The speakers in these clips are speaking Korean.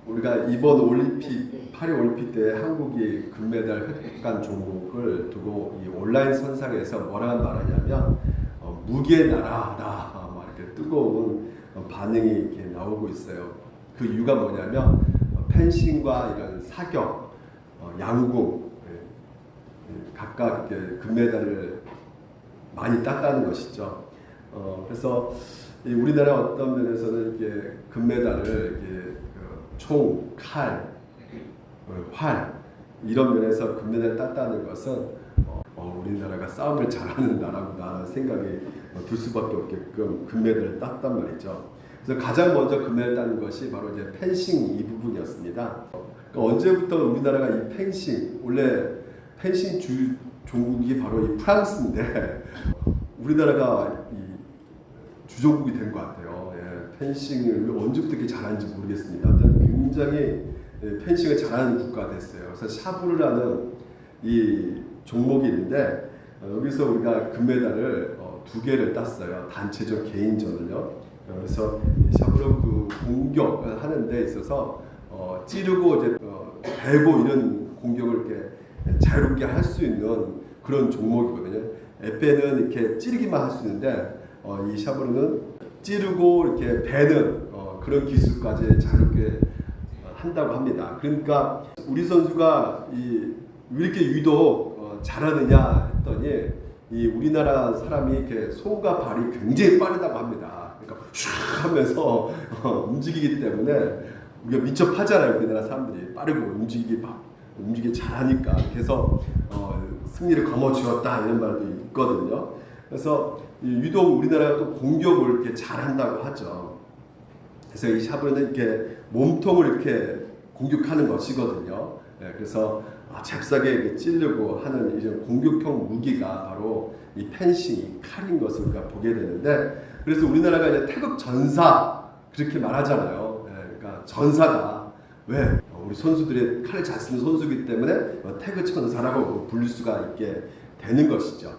우리가 이번 올림픽, 파리 올림픽 때 한국이 금메달 획득한 종목을 두고 이 온라인 선상에서 뭐라 말하냐면 무기의 나라다, 막 이렇게 뜨거운 반응이 이렇게 나오고 있어요. 그 이유가 뭐냐면 펜싱과 이런 사격, 양궁 각각 이렇게 금메달을 많이 땄다는 것이죠. 그래서 우리나라 어떤 면에서는 이렇게 금메달을 이렇게 총, 칼, 활 이런 면에서 금메달을 땄다는 것은 우리나라가 싸움을 잘하는 나라구나 생각이 들 수밖에 없게끔 금메달을 땄단 말이죠. 그래서 가장 먼저 금메달 따는 것이 바로 이제 펜싱 이 부분이었습니다. 그러니까 언제부터 우리나라가 이 펜싱, 원래 펜싱 종국이 바로 이 프랑스인데 우리나라가 이 주종국이 된 것 같아요. 펜싱을 언제부터 이렇게 잘하는지 모르겠습니다. 일단 굉장히 펜싱을 잘하는 국가가 됐어요. 그래서 샤브르라는 이 종목이 있는데 여기서 우리가 금메달을 2개를 땄어요. 단체전, 개인전을요. 그래서 샤브르 그 공격을 하는 데 있어서 찌르고 이제 베고 이런 공격을 이렇게 자유롭게 할 수 있는 그런 종목이거든요. 에페는 이렇게 찌르기만 할 수 있는데 이 샤브르는 찌르고 이렇게 베는 그런 기술까지 자유롭게 한다고 합니다. 그러니까 우리 선수가 왜 이렇게 유독 잘하느냐 했더니 이 우리나라 사람이 이렇게 손과 발이 굉장히 빠르다고 합니다. 그러니까 슉 하면서 움직이기 때문에 우리가 민첩하잖아요. 우리나라 사람들이 빠르고 움직이기 잘하니까. 그래서 승리를 거머쥐었다 이런 말도 있거든요. 그래서 유독 우리나라가 또 공격을 이렇게 잘한다고 하죠. 그래서 이 샤브르는 이렇게 몸통을 이렇게 공격하는 것이거든요. 그래서 잽싸게 이렇게 찌르고 하는 이런 공격형 무기가 바로 이 펜싱, 이 칼인 것을 우리가 보게 되는데, 그래서 우리나라가 이제 태극 전사 그렇게 말하잖아요. 그러니까 전사다. 왜? 우리 선수들이 칼을 잘 쓰는 선수이기 때문에 태극 전사라고 부를 수가 있게 되는 것이죠.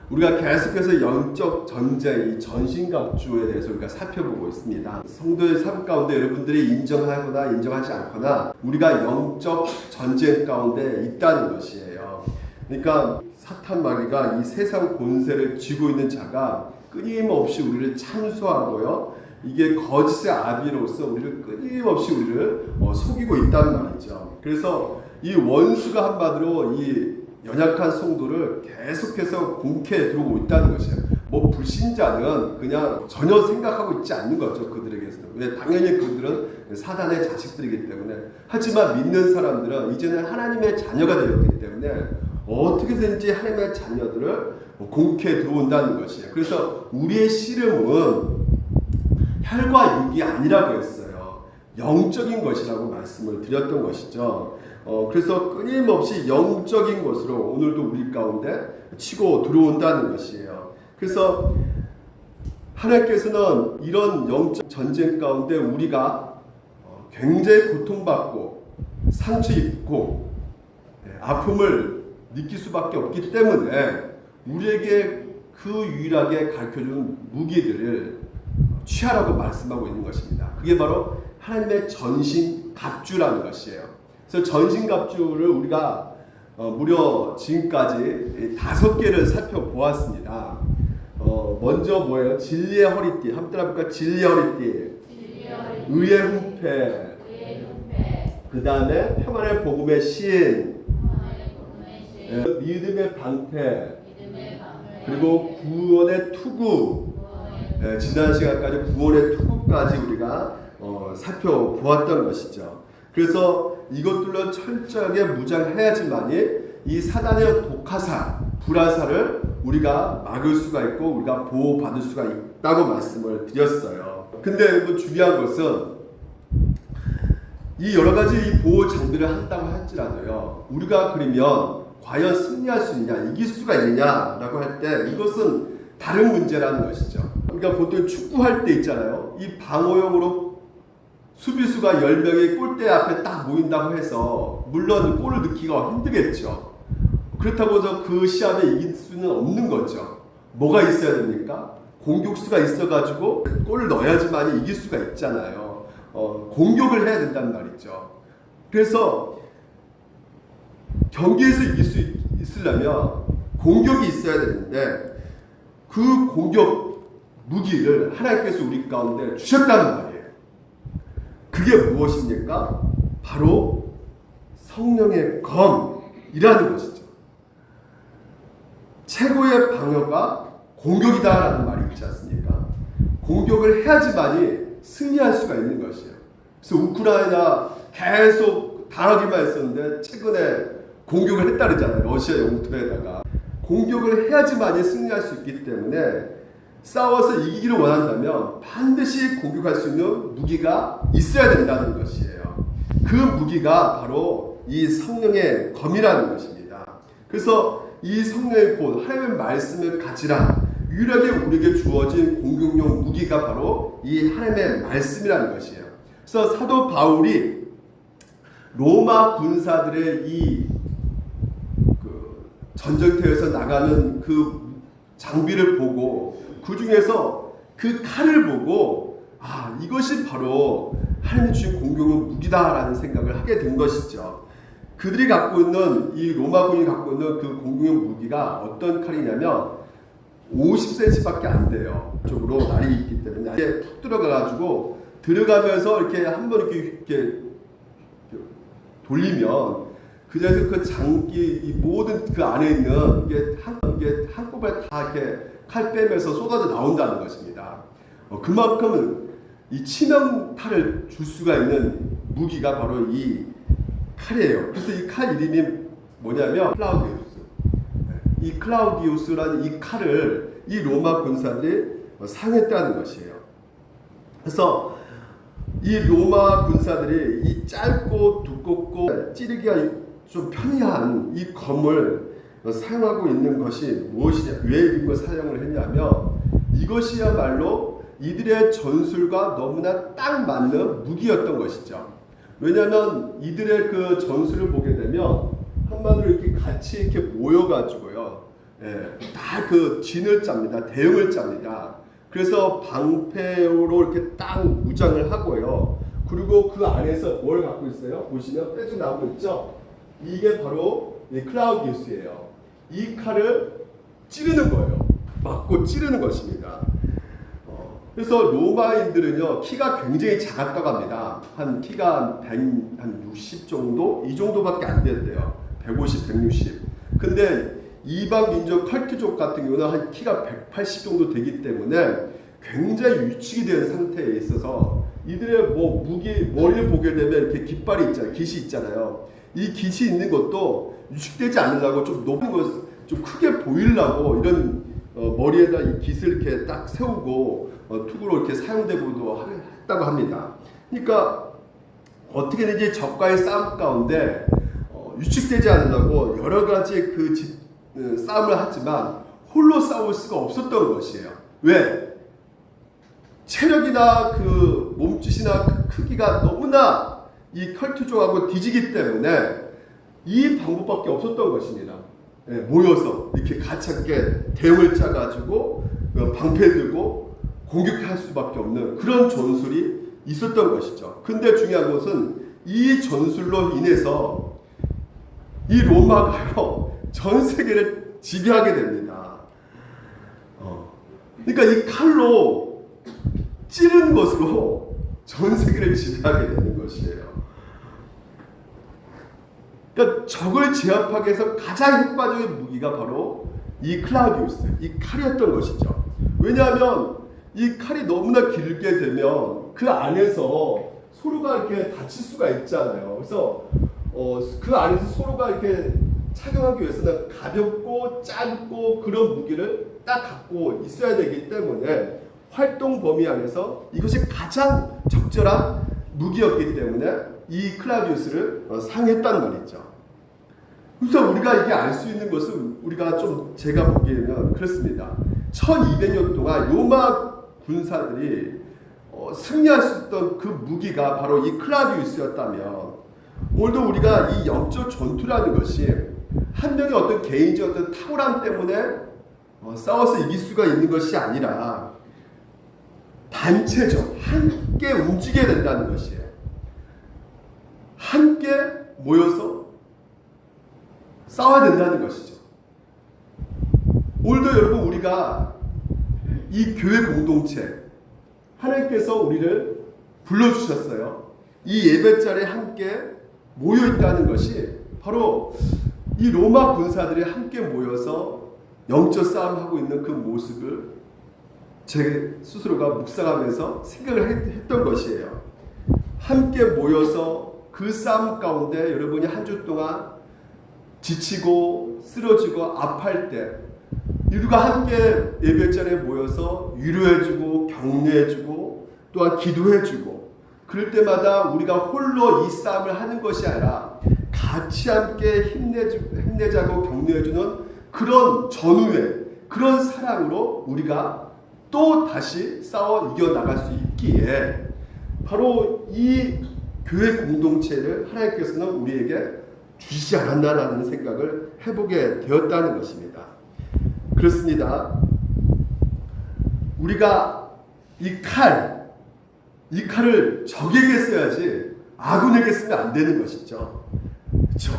우리가 계속해서 영적 전쟁, 이 전신갑주에 대해서 우리가 살펴보고 있습니다. 성도의 삶 가운데 여러분들이 인정하거나 인정하지 않거나 우리가 영적 전쟁 가운데 있다는 것이에요. 그러니까 사탄 마귀가 이 세상 권세를 쥐고 있는 자가 끊임없이 우리를 참소하고요. 이게 거짓의 아비로서 우리를 끊임없이 우리를 속이고 있다는 말이죠. 그래서 이 원수가 한마디로 이 연약한 성도를 계속해서 공격해 들어오고 있다는 것이에요. 뭐 불신자는 그냥 전혀 생각하고 있지 않는 거죠. 그들에게서는. 왜? 당연히 그들은 사단의 자식들이기 때문에. 하지만 믿는 사람들은 이제는 하나님의 자녀가 되었기 때문에 어떻게든지 하나님의 자녀들을 공격해 들어온다는 것이에요. 그래서 우리의 씨름은 혈과 육이 아니라고 했어요. 영적인 것이라고 말씀을 드렸던 것이죠. 그래서 끊임없이 영적인 것으로 오늘도 우리 가운데 치고 들어온다는 것이에요. 그래서 하나님께서는 이런 영적 전쟁 가운데 우리가 굉장히 고통받고 상처 입고 아픔을 느낄 수밖에 없기 때문에 우리에게 그 유일하게 가르쳐준 무기들을 취하라고 말씀하고 있는 것입니다. 그게 바로 하나님의 전신갑주라는 것이에요. 그래서 전신갑주를 우리가 무려 지금까지 5개를 살펴보았습니다. 먼저 뭐예요? 진리의 허리띠. 한번 따라볼까? 진리의 허리띠. 의의 훈패. 그 다음에 평안의 복음의 신. 믿음의 방패. 그리고 구원의 투구. 지난 시간까지 구원의 투구까지 우리가 살펴보았던 것이죠. 그래서 이것들로 철저하게 무장해야지만이 이 사단의 독화살, 불화살을 우리가 막을 수가 있고 우리가 보호받을 수가 있다고 말씀을 드렸어요. 근데 뭐 중요한 것은 이 여러 가지 이 보호 장비를 한다고 할지라도요, 우리가 그러면 과연 승리할 수 있냐, 이길 수가 있느냐라고 할 때 이것은 다른 문제라는 것이죠. 그러니까 보통 축구할 때 있잖아요. 이 방어용으로 수비수가 10명이 골대 앞에 딱 모인다고 해서 물론 골을 넣기가 힘들겠죠. 그렇다고 해서 그 시합에 이길 수는 없는 거죠. 뭐가 있어야 됩니까? 공격수가 있어가지고 골을 넣어야지만 이길 수가 있잖아요. 공격을 해야 된단 말이죠. 그래서 경기에서 이길 수 있으려면 공격이 있어야 되는데 그 공격 무기를 하나님께서 우리 가운데 주셨다는 말이에요. 그게 무엇입니까? 바로 성령의 검이라는 것이죠. 최고의 방어가 공격이다라는 말이 있지 않습니까? 공격을 해야지만이 승리할 수가 있는 것이에요. 그래서 우크라이나 계속 당하기만 했었는데 최근에 공격을 했다 그러잖아요. 러시아 영토에다가. 공격을 해야지만이 승리할 수 있기 때문에 싸워서 이기기를 원한다면 반드시 공격할 수 있는 무기가 있어야 된다는 것이에요. 그 무기가 바로 이 성령의 검이라는 것입니다. 그래서 이 성령의 곧 하나님의 말씀을 가지라 유일하게 우리에게 주어진 공격용 무기가 바로 이 하나님의 말씀이라는 것이에요. 그래서 사도 바울이 로마 군사들의 이 전쟁터에서 나가는 그 장비를 보고 그 중에서 그 칼을 보고 이것이 바로 하나님이 주신 공격용 무기다라는 생각을 하게 된 것이죠. 그들이 갖고 있는 이 로마군이 갖고 있는 그 공격용 무기가 어떤 칼이냐면 50cm밖에 안 돼요. 쪽으로 날이 있기 때문에 이게 푹 들어가가지고 들어가면서 이렇게 한번 이렇게 돌리면 그 자리에서 그 장기 이 모든 그 안에 있는 이게 한꺼번에 다 이렇게 칼 빼면서 쏟아져 나온다는 것입니다. 그만큼 이 치명타를 줄 수가 있는 무기가 바로 이 칼이에요. 그래서 이 칼 이름이 뭐냐면 클라우디우스. 이 클라우디우스라는 이 칼을 이 로마 군사들이 사용했다는 것이에요. 그래서 이 로마 군사들이 이 짧고 두껍고 찌르기가 좀 편리한 이 검을 사용하고 있는 것이 무엇이냐, 왜 이걸 사용을 했냐면 이것이야말로 이들의 전술과 너무나 딱 맞는 무기였던 것이죠. 왜냐하면 이들의 그 전술을 보게 되면 한마디로 이렇게 같이 이렇게 모여가지고요, 다 그 진을 짭니다. 대응을 짭니다. 그래서 방패로 이렇게 딱 무장을 하고요. 그리고 그 안에서 뭘 갖고 있어요? 보시면 빼쭉 나오고 있죠. 이게 바로 이 클라우디우스예요. 이 칼을 찌르는 거예요. 맞고 찌르는 것입니다. 그래서 로마인들은요 키가 굉장히 작았다고 합니다. 한 키가 한 60 정도? 이 정도밖에 안 된대요. 150, 160. 근데 이방 민족 컬트족 같은 경우는 한 키가 180 정도 되기 때문에 굉장히 위축이 된 상태에 있어서 이들의 머리를 보게 되면 이렇게 깃발이 있잖아요. 깃이 있잖아요. 이 깃이 있는 것도 위축되지 않으려고 좀 높은 것, 좀 크게 보이려고 이런 머리에다 이 깃을 이렇게 딱 세우고 투구로 이렇게 사용되고도 했다고 합니다. 그러니까 어떻게든지 적과의 싸움 가운데 위축되지 않으려고 여러 가지 그 싸움을 하지만 홀로 싸울 수가 없었던 것이에요. 왜? 체력이나 그 몸짓이나 그 크기가 너무나 이 컬투족하고 뒤지기 때문에 이 방법밖에 없었던 것입니다. 모여서 이렇게 같이 함께 대응을 짜가지고 방패 들고 공격할 수밖에 없는 그런 전술이 있었던 것이죠. 근데 중요한 것은 이 전술로 인해서 이 로마가요 전 세계를 지배하게 됩니다. 그러니까 이 칼로 찌른 것으로 전 세계를 지배하게 되는 것이에요. 그러니까 적을 제압하기 위해서 가장 효과적인 무기가 바로 이 클라우디우스, 이 칼이었던 것이죠. 왜냐하면 이 칼이 너무나 길게 되면 그 안에서 서로가 이렇게 다칠 수가 있잖아요. 그래서 그 안에서 서로가 이렇게 착용하기 위해서는 가볍고 짧고 그런 무기를 딱 갖고 있어야 되기 때문에 활동 범위 안에서 이것이 가장 적절한 무기였기 때문에 이 클라우디우스를 사용했단 말이죠. 그래서 우리가 이게 알 수 있는 것은 우리가 좀 제가 보기에는 그렇습니다. 1200년 동안 로마 군사들이 승리할 수 있던 그 무기가 바로 이 클라우디우스였다면 오늘도 우리가 이 영적 전투라는 것이 한 명의 어떤 개인적 어떤 탁월함 때문에 싸워서 이길 수가 있는 것이 아니라 단체적, 함께 움직여야 된다는 것이에요. 함께 모여서 싸워야 된다는 것이죠. 오늘도 여러분 우리가 이 교회 공동체 하나님께서 우리를 불러주셨어요. 이 예배자리에 함께 모여있다는 것이 바로 이 로마 군사들이 함께 모여서 영적 싸움하고 있는 그 모습을 제 스스로가 묵상하면서 생각을 했던 것이에요. 함께 모여서 그 싸움 가운데 여러분이 한 주 동안 지치고 쓰러지고 아파할 때 우리가 함께 예배자리에 모여서 위로해주고 격려해주고 또한 기도해주고 그럴 때마다 우리가 홀로 이 싸움을 하는 것이 아니라 같이 함께 힘내자고 격려해주는 그런 전후에 그런 사랑으로 우리가 또 다시 싸워 이겨나갈 수 있기에 바로 이 교회 공동체를 하나님께서는 우리에게 주시지 않았나라는 생각을 해보게 되었다는 것입니다. 그렇습니다. 우리가 이 칼을 적에게 써야지 아군에게 쓰면 안 되는 것이죠. 그렇죠?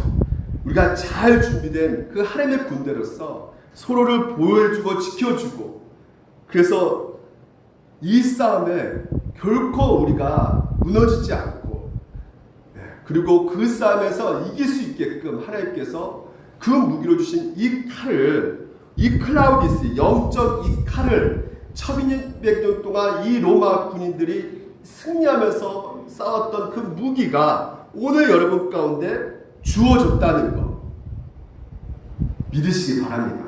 우리가 잘 준비된 그 하나님의 군대로서 서로를 보호해주고 지켜주고 그래서 이 싸움에 결코 우리가 무너지지 않고 그리고 그 싸움에서 이길 수 있게끔 하나님께서 그 무기로 주신 이 칼을 이 클라우디스 영적 이 칼을 1200년 동안 이 로마 군인들이 승리하면서 싸웠던 그 무기가 오늘 여러분 가운데 주어졌다는 것 믿으시기 바랍니다.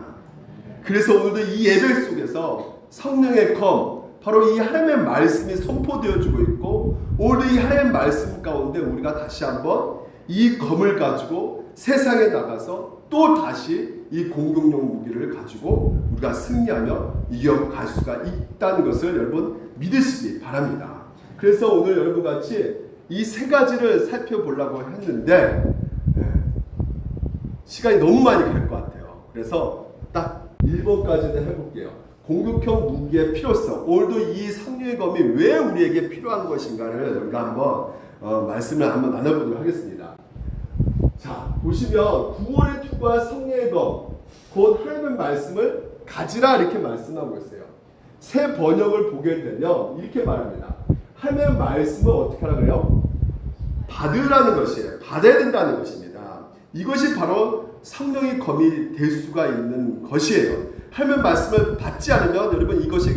그래서 오늘도 이 예배 속에서 성령의 검 바로 이 하나님의 말씀이 선포되어지고 있고 오늘 이 하나님의 말씀 가운데 우리가 다시 한번 이 검을 가지고 세상에 나가서 또 다시 이 공격용 무기를 가지고 우리가 승리하며 이겨갈 수가 있다는 것을 여러분 믿으시기 바랍니다. 그래서 오늘 여러분 같이 이 세 가지를 살펴보려고 했는데 시간이 너무 많이 갈 것 같아요. 그래서 딱 1번까지는 해볼게요. 공격형 무기의 필요성. 오늘도 이 성령의 검이 왜 우리에게 필요한 것인가를 우리가 한번 말씀을 한번 나눠보도록 하겠습니다. 자, 보시면 9월의 투구와 성령의 검, 곧 하나님의 말씀을 가지라 이렇게 말씀하고 있어요. 새 번역을 보게 되면 이렇게 말합니다. 하나님의 말씀을 어떻게 하라고요? 받으라는 것이에요. 받아야 된다는 것입니다. 이것이 바로 성령의 검이 될 수가 있는 것이에요. 하나님의 말씀을 받지 않으면 여러분 이것이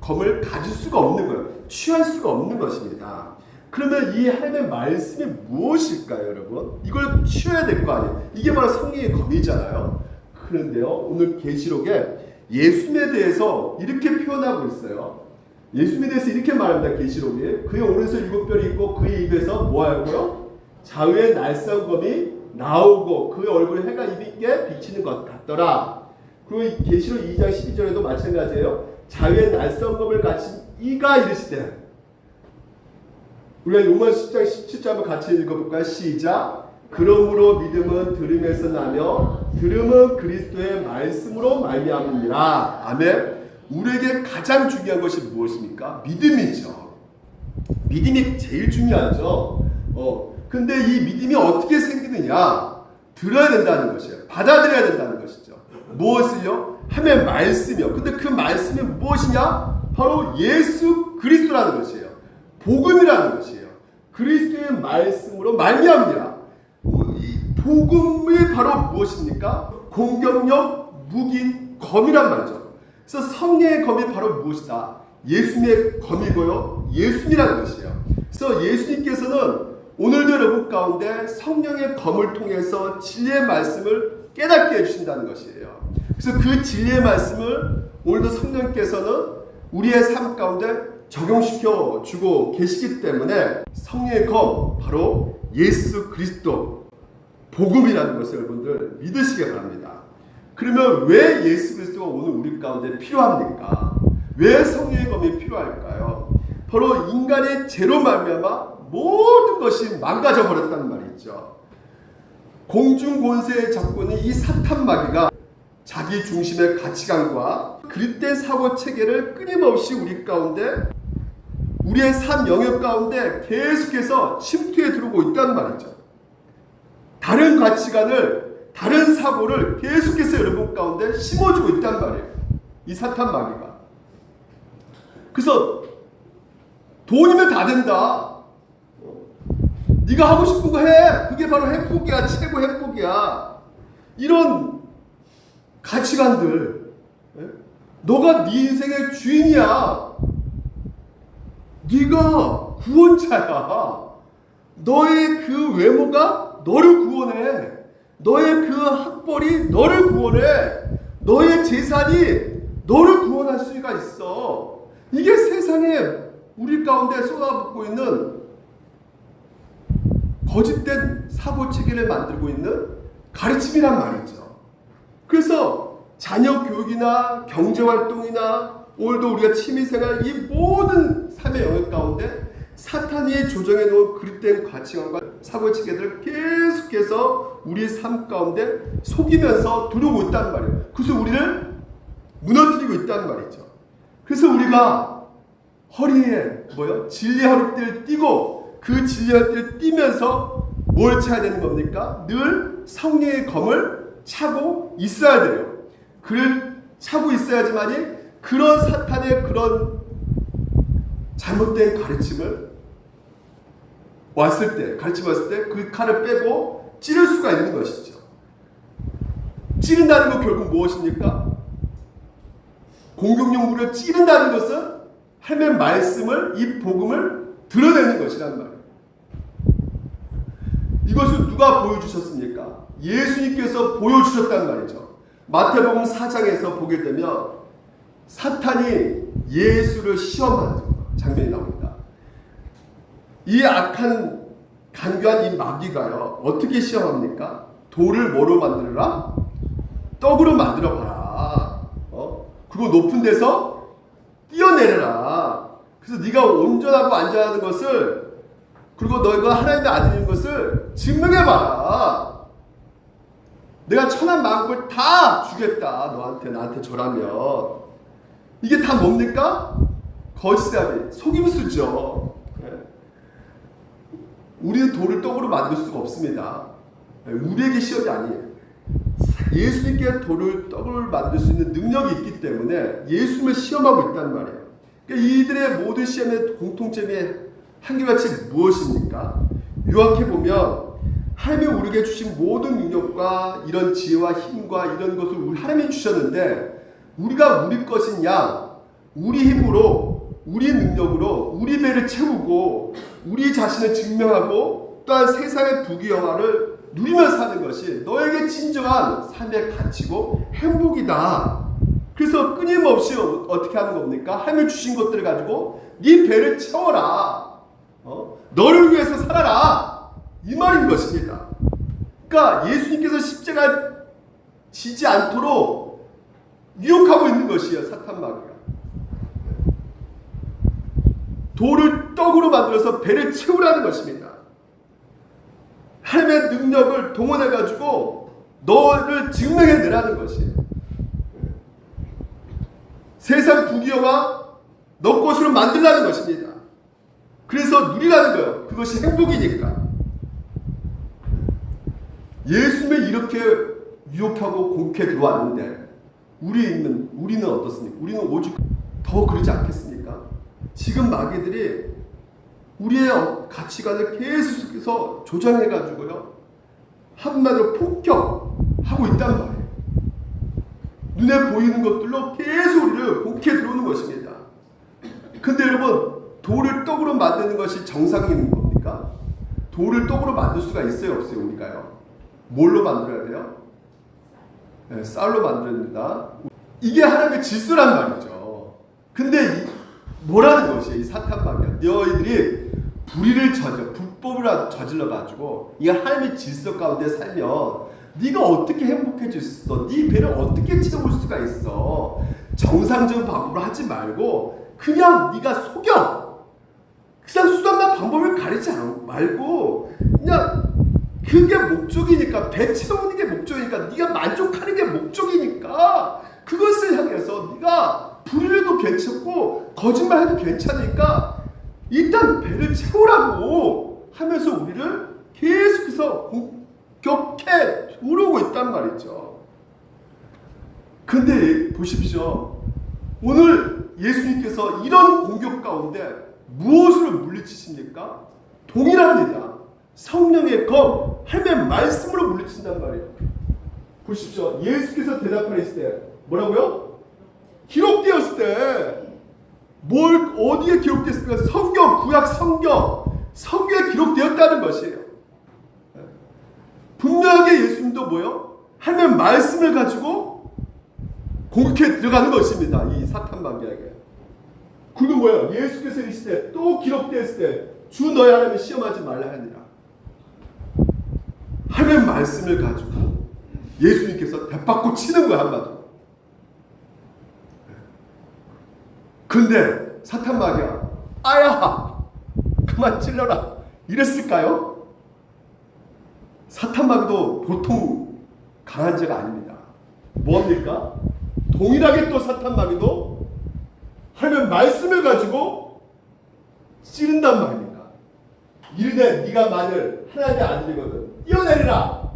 검을 가질 수가 없는 거예요. 취할 수가 없는 것입니다. 그러면 이 하나님의 말씀이 무엇일까요, 여러분? 이걸 취해야 될 거 아니에요. 이게 바로 성령의 검이잖아요. 그런데요, 오늘 계시록에 예수님에 대해서 이렇게 표현하고 있어요. 예수님에 대해서 이렇게 말합니다. 계시록에 그의 오른손 7별이 있고 그의 입에서 뭐 하고요? 좌우의 날성검이 나오고 그의 얼굴에 해가 입있게 비치는 것 같더라. 그리고 계시록 2장 12절에도 마찬가지예요. 자유의 날성검을 가진 이가 이르시되 우리가 요한복음 10장 17절 한번 같이 읽어볼까요? 시작. 그러므로 믿음은 들음에서 나며 들음은 그리스도의 말씀으로 말미암으니라. 아멘. 우리에게 가장 중요한 것이 무엇입니까? 믿음이죠. 믿음이 제일 중요하죠. 근데 이 믿음이 어떻게 생기느냐? 들어야 된다는 것이에요. 받아들여야 된다는 것이죠. 무엇을요? 하나님의 말씀이요. 근데 그 말씀이 무엇이냐? 바로 예수 그리스도라는 것이에요. 복음이라는 것이에요. 그리스도의 말씀으로 말미암으니라. 이 복음이 바로 무엇입니까? 공격력 무기인 검이란 말이죠. 그래서 성령의 검이 바로 무엇이다? 예수님의 검이고요. 예수님이라는 것이에요. 그래서 예수님께서는 오늘도 여러분 가운데 성령의 검을 통해서 진리의 말씀을 깨닫게 해주신다는 것이에요. 그래서 그 진리의 말씀을 오늘도 성령께서는 우리의 삶 가운데 적용시켜 주고 계시기 때문에 성령의 검 바로 예수 그리스도 복음이라는 것을 여러분들 믿으시기 바랍니다. 그러면 왜 예수 그리스도가 오늘 우리 가운데 필요합니까? 왜 성령의 검이 필요할까요? 바로 인간의 죄로 말미암아 모든 것이 망가져 버렸다는 말이 있죠. 공중 권세의 적군이 이 사탄 마귀가 자기 중심의 가치관과 그릇된 사고 체계를 끊임없이 우리 가운데 우리의 삶 영역 가운데 계속해서 침투해 들어오고 있단 말이죠. 다른 가치관을, 다른 사고를 계속해서 여러분 가운데 심어주고 있단 말이에요. 이 사탄 마귀가. 그래서 돈이면 다 된다. 네가 하고 싶은 거 해. 그게 바로 행복이야. 최고 행복이야. 이런 가치관들. 너가 네 인생의 주인이야. 네가 구원자야. 너의 그 외모가 너를 구원해. 너의 그 학벌이 너를 구원해. 너의 재산이 너를 구원할 수가 있어. 이게 세상에 우리 가운데 쏟아붓고 있는 거짓된 사고체계를 만들고 있는 가르침이란 말이죠. 그래서 자녀 교육이나 경제활동이나 오늘도 우리가 취미생활 이 모든 삶의 영역 가운데 사탄이 조정해 놓은 그릇된 가치관과 사고체계들을 계속해서 우리 삶 가운데 속이면서 들어오고 있단 말이에요. 그래서 우리를 무너뜨리고 있단 말이죠. 그래서 우리가 허리에 진리의 허리띠를 띠고 그 진리의 허리띠를 띠면서 뭘 차야 되는 겁니까? 늘 성령의 검을 차고 있어야 돼요. 그를 차고 있어야지만이 그런 사탄의 그런 잘못된 가르침을 왔을 때 그 칼을 빼고 찌를 수가 있는 것이죠. 찌른다는 건 결국 무엇입니까? 공격용 무려 찌른다는 것은 하나님의 말씀을, 이 복음을 드러내는 것이란 말이에요. 이것을 누가 보여주셨습니까? 예수님께서 보여주셨단 말이죠. 마태복음 4장에서 보게 되면 사탄이 예수를 시험하는 장면이 나옵니다. 이 악한 간교한 이 마귀가요, 어떻게 시험합니까? 돌을 뭐로 만들어라? 떡으로 만들어봐라. 그리고 높은 데서 뛰어내려라. 그래서 네가 온전하고 안전하는 것을, 그리고 너희가 하나님의 아들인 것을 증명해봐라. 내가 천한 만국을 다 주겠다. 나한테 절하면. 이게 다 뭡니까? 거짓말이, 속임수죠. 우리는 돌을 떡으로 만들 수가 없습니다. 우리에게 시험이 아니에요. 예수님께 돌을 떡을 만들 수 있는 능력이 있기 때문에 예수님을 시험하고 있단 말이에요. 그러니까 이들의 모든 시험의 공통점이 한결같이 무엇입니까? 요약해보면 하나님이 우리에게 주신 모든 능력과 이런 지혜와 힘과 이런 것을 하나님이 주셨는데 우리가 우리 것인 양, 우리 힘으로, 우리 능력으로 우리 배를 채우고 우리 자신을 증명하고 또한 세상의 부귀영화를 누리며 사는 것이 너에게 진정한 삶의 가치고 행복이다. 그래서 끊임없이 어떻게 하는 겁니까? 하나님이 주신 것들을 가지고 네 배를 채워라. 너를 위해서 살아라. 이 말인 것입니다. 그러니까 예수님께서 십자가 지지 않도록 유혹하고 있는 것이에요. 사탄 마귀가. 돌을 떡으로 만들어서 배를 채우라는 것입니다. 하나님의 능력을 동원해가지고 너를 증명해내라는 것이에요. 세상 부귀영화 너 것으로 만들라는 것입니다. 그래서 누리라는 거예요. 그것이 행복이니까. 예수님이 이렇게 유혹하고 공격해 들어왔는데 우리는 어떻습니까? 우리는 오직 더 그러지 않겠습니까? 지금 마귀들이 우리의 가치관을 계속해서 조장해가지고요, 한마디로 폭격하고 있단 말이에요. 눈에 보이는 것들로 계속 우리를 공격해 들어오는 것입니다. 근데 여러분, 돌을 떡으로 만드는 것이 정상인 겁니까? 돌을 떡으로 만들 수가 있어요, 없어요, 우리가요? 뭘로 만들어야 돼요? 네, 쌀로 만들어야 됩니다. 이게 하나님의 질서란 말이죠. 근데 뭐라는 것이에요? 이 사탄 마귀야. 너희들이 불법을 저질러가지고 이 하나님의 질서 가운데 살면 네가 어떻게 행복해질 수 있어? 네 배를 어떻게 채울 수가 있어? 정상적인 방법으로 하지 말고 그냥 네가 속여. 그냥 수단과 방법을 가리지 말고 그냥 그게 목적이니까, 배 채우는 게 목적이니까, 네가 만족하는 게 목적이니까 그것을 향해서 네가 불의해도 괜찮고 거짓말해도 괜찮으니까 일단 배를 채우라고 하면서 우리를 계속해서 공격해 들어오고 있단 말이죠. 근데 보십시오. 오늘 예수님께서 이런 공격 가운데 무엇으로 물리치십니까? 동일합니다. 성령의 검, 하나님의 말씀으로 물리친단 말이에요. 보십시오. 예수께서 대답하셨을 때 뭐라고요? 기록되었을 때 뭘 어디에 기록됐습니까? 성경, 구약 성경에 기록되었다는 것이에요. 분명하게 예수님도 뭐요? 하나님의 말씀을 가지고 공격해 들어가는 것입니다. 이 사탄 마귀에게. 그리고 뭐예요? 예수께서 이르시되 또 기록되었을 때 주 너희 하나님을 시험하지 말라 하니라. 하나님의 말씀을 가지고 예수님께서 대받고 치는 거야, 한마디로. 근데 사탄 마귀야, 아야 그만 찔러라 이랬을까요? 사탄 마귀도 보통 강한 자가 아닙니다. 뭡니까? 동일하게 또 사탄 마귀도 하나님의 말씀을 가지고 찌른단 말입니다. 이르되 네가 만일 하나님의 아들이거든 뛰어내리라.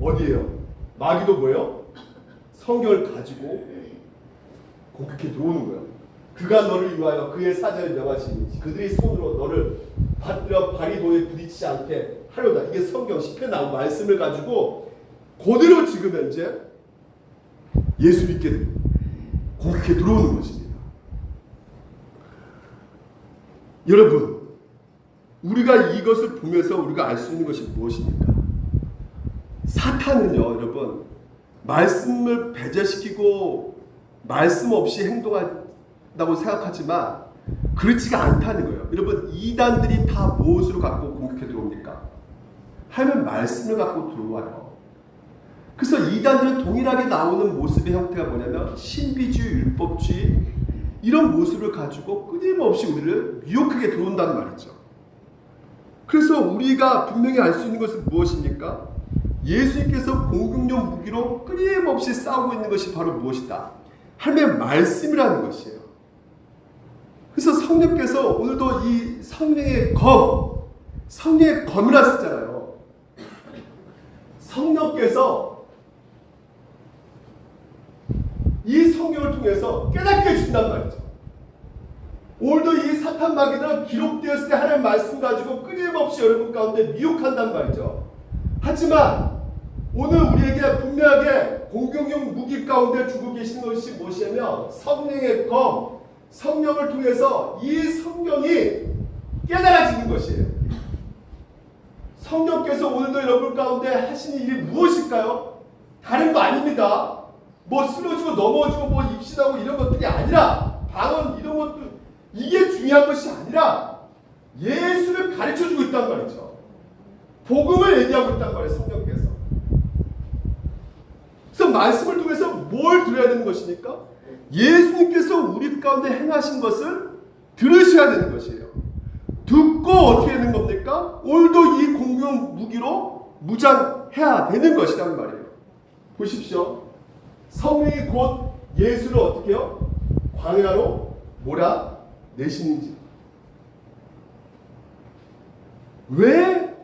어디에요? 마귀도 뭐예요? 성경을 가지고 공격해 들어오는 거예요. 그가 너를 위하여 그의 사자를 명하시니 그들의 손으로 너를 받들어 발이 돌에 부딪히지 않게 하려다. 이게 성경 시편에 나온 말씀을 가지고 그대로 지금 현재 예수님께 공격해 들어오는 것입니다. 여러분, 우리가 이것을 보면서 우리가 알 수 있는 것이 무엇입니까? 사탄은요, 여러분, 말씀을 배제시키고 말씀 없이 행동한다고 생각하지만 그렇지가 않다는 거예요. 여러분, 이단들이 다 무엇으로 갖고 공격해 들어옵니까? 하나님의 말씀을 갖고 들어와요. 그래서 이단들은 동일하게 나오는 모습의 형태가 뭐냐면 신비주의, 율법주의 이런 모습을 가지고 끊임없이 우리를 유혹하게 들어온다는 말이죠. 그래서 우리가 분명히 알 수 있는 것은 무엇입니까? 예수님께서 공격용 무기로 끊임없이 싸우고 있는 것이 바로 무엇이다? 하나님의 말씀이라는 것이에요. 그래서 성령께서 오늘도 이 성령의 검, 성령의 검이라 쓰잖아요. 성령께서 이 성령을 통해서 깨닫게 해준단 말이죠. 오늘도 이 사탄 마귀는 기록되었을 때 하나님의 말씀 가지고 끊임없이 여러분 가운데 미혹한단 말이죠. 하지만 오늘 우리에게 분명하게 공격용 무기 가운데 주고 계시는 것이 무엇이냐면 성령의 검, 성령을 통해서 이 성경이 깨달아지는 것이에요. 성령께서 오늘도 여러분 가운데 하시는 일이 무엇일까요? 다른 거 아닙니다. 뭐 쓰러지고 넘어지고 뭐 입신하고 이런 것들이 아니라 방언 이런 것들 이게 중요한 것이 아니라 예수를 가르쳐주고 있단 말이죠. 복음을 얘기하고 있단 말이에요. 성령께서. 그래서 말씀을 통해서 뭘 들어야 되는 것입니까? 예수님께서 우리 가운데 행하신 것을 들으셔야 되는 것이에요. 듣고 어떻게 되는 겁니까? 오늘도 이 공격 무기로 무장해야 되는 것이란 말이에요. 보십시오. 성령이 곧 예수를 어떻게 해요? 광야로 몰아내시는지. 왜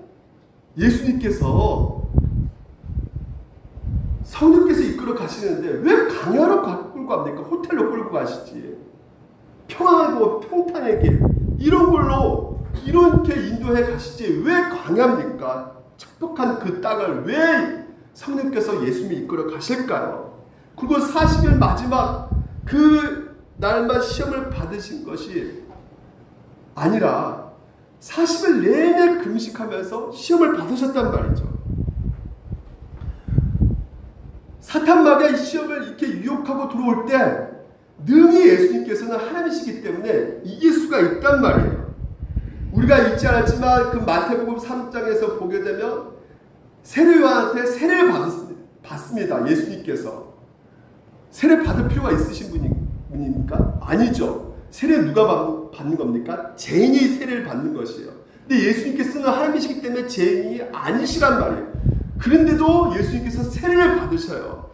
예수님께서 성령께서 이끌어 가시는데 왜 광야로 끌고 갑니까? 호텔로 끌고 가시지. 평안하고 평탄의 길 이런 걸로 이렇게 인도해 가시지 왜 광야입니까? 척박한 그 땅을 왜 성령께서 예수님이 이끌어 가실까요? 그리고 40일 마지막 그 날만 시험을 받으신 것이 아니라 40일 내내 금식하면서 시험을 받으셨단 말이죠. 사탄 마귀가 이 시험을 이렇게 유혹하고 들어올 때 능히 예수님께서는 하나님이시기 때문에 이길 수가 있단 말이에요. 우리가 읽지 않았지만 그 마태복음 3장에서 보게 되면 세례요한한테 세례를 받습니다. 예수님께서. 세례 받을 필요가 있으신 분입니까? 아니죠. 세례 누가 받는 겁니까? 죄인이 세례를 받는 것이에요. 근데 예수님께서는 하나님이시기 때문에 죄인이 아니시란 말이에요. 그런데도 예수님께서 세례를 받으셔요.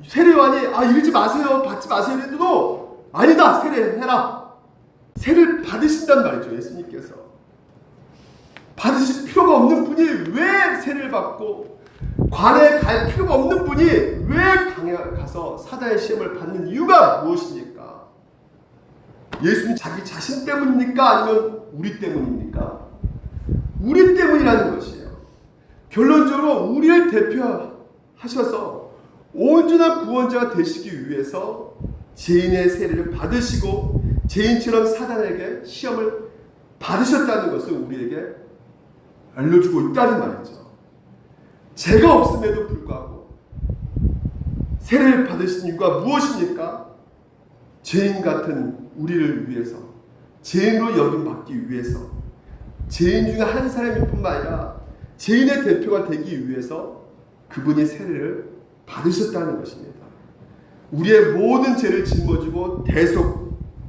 세례요한이 이러지 마세요, 받지 마세요. 이랬는데도 아니다, 세례해라. 세를 받으신단 말이죠. 예수님께서 받으실 필요가 없는 분이 왜 세를 받고 관에 갈 필요가 없는 분이 왜 강에 가서 사단의 시험을 받는 이유가 무엇입니까? 예수님 자기 자신 때문입니까? 아니면 우리 때문입니까? 우리 때문이라는 것이에요. 결론적으로 우리를 대표하셔서 온전한 구원자가 되시기 위해서 죄인의 세례를 받으시고 죄인처럼 사단에게 시험을 받으셨다는 것을 우리에게 알려주고 있다는 말이죠. 죄가 없음에도 불구하고 세례를 받으신 이유가 무엇입니까? 죄인 같은 우리를 위해서, 죄인으로 여김받기 위해서, 죄인 중에 한 사람일 뿐만 아니라 죄인의 대표가 되기 위해서 그분이 세례를 받으셨다는 것입니다. 우리의 모든 죄를 짊어지고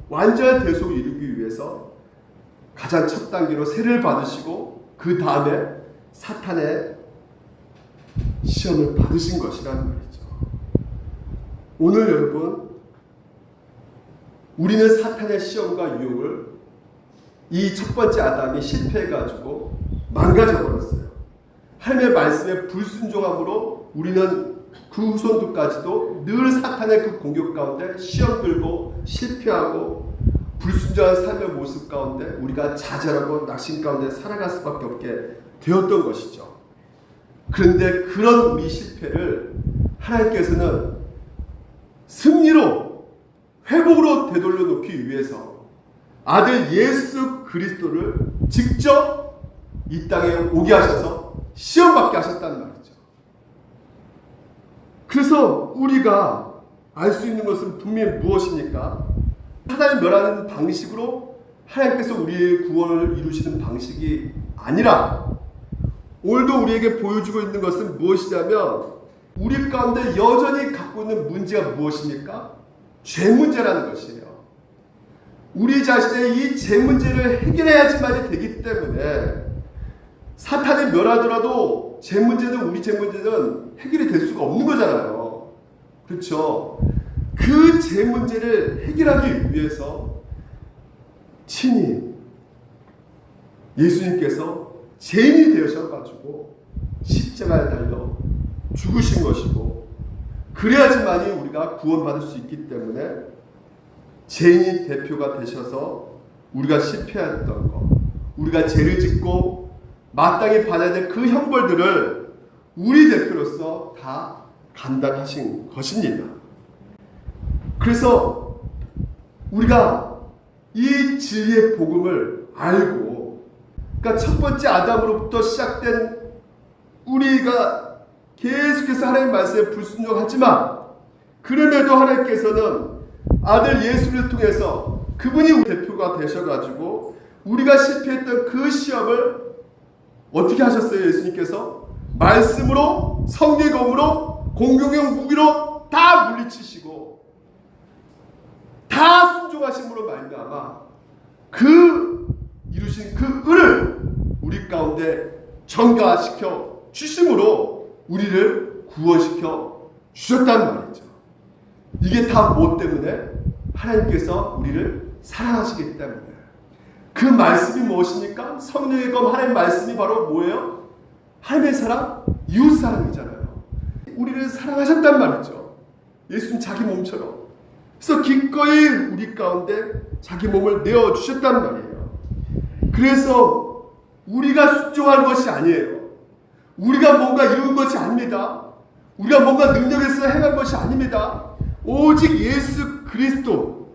완전한 대속을 이루기 위해서 가장 첫 단계로 세례를 받으시고 그 다음에 사탄의 시험을 받으신 것이란 말이죠. 오늘 여러분, 우리는 사탄의 시험과 유혹을 이 첫 번째 아담이 실패해가지고 망가져버렸어요. 하나님의 말씀에 불순종함으로 우리는 그 후손들까지도 늘 사탄의 그 공격 가운데 시험 들고 실패하고 불순종한 삶의 모습 가운데 우리가 좌절하고 낙심 가운데 살아갈 수밖에 없게 되었던 것이죠. 그런데 그런 우리 실패를 하나님께서는 승리로 회복으로 되돌려 놓기 위해서 아들 예수 그리스도를 직접 이 땅에 오게 하셔서 시험받게 하셨다는 말이죠. 그래서 우리가 알 수 있는 것은 분명히 무엇입니까? 사단을 멸하는 방식으로 하나님께서 우리의 구원을 이루시는 방식이 아니라 오늘도 우리에게 보여주고 있는 것은 무엇이냐면 우리 가운데 여전히 갖고 있는 문제가 무엇입니까? 죄 문제라는 것이에요. 우리 자신의 이 죄 문제를 해결해야지만이 되기 때문에 사탄이 멸하더라도 죄 문제는 우리 죄 문제는 해결이 될 수가 없는 거잖아요. 그렇죠? 그 죄 문제를 해결하기 위해서 친히 예수님께서 죄인이 되셔가지고 십자가에 달려 죽으신 것이고 그래야지만이 우리가 구원받을 수 있기 때문에 죄인이 대표가 되셔서 우리가 실패했던 것, 우리가 죄를 짓고 마땅히 받아야 될 그 형벌들을 우리 대표로서 다 감당하신 것입니다. 그래서 우리가 이 진리의 복음을 알고, 그러니까 첫 번째 아담으로부터 시작된 우리가 계속해서 하나님 말씀에 불순종하지만 그럼에도 하나님께서는 아들 예수를 통해서 그분이 우리 대표가 되셔가지고 우리가 실패했던 그 시험을 어떻게 하셨어요? 예수님께서 말씀으로, 성령의 검으로, 공경용 무기로 다 물리치시고 다 순종하심으로 말미암아 그 이루신 그 은을 우리 가운데 전가시켜 주심으로 우리를 구원시켜 주셨다는 말이죠. 이게 다 뭐 때문에? 하나님께서 우리를 사랑하시기 때문에. 그 말씀이 무엇입니까? 성령의 검 하나님 말씀이 바로 뭐예요? 하나님의 사랑, 이웃 사랑이잖아요. 우리를 사랑하셨단 말이죠. 예수님 자기 몸처럼. 그래서 기꺼이 우리 가운데 자기 몸을 내어주셨단 말이에요. 그래서 우리가 순종하는 것이 아니에요. 우리가 뭔가 이룬 것이 아닙니다. 우리가 뭔가 능력에서 행한 것이 아닙니다. 오직 예수 그리스도로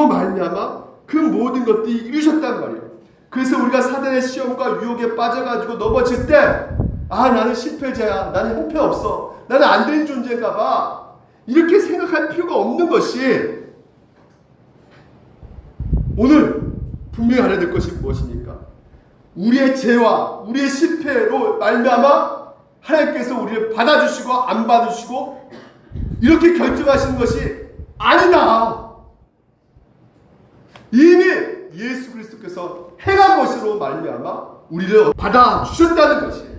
말미암아 그 모든 것들이 이루셨단 말이에요. 그래서 우리가 사단의 시험과 유혹에 빠져가지고 넘어질 때 나는 실패자야, 나는 형편없어, 나는 안 되는 존재인가 봐, 이렇게 생각할 필요가 없는 것이 오늘 분명히 알아야 될 것이 무엇입니까? 우리의 죄와 우리의 실패로 말미암아 하나님께서 우리를 받아주시고 안 받으시고 이렇게 결정하시는 것이 아니다. 이미 예수 그리스도께서 행한 것으로 말미암아 우리를 받아주셨다는 것이에요.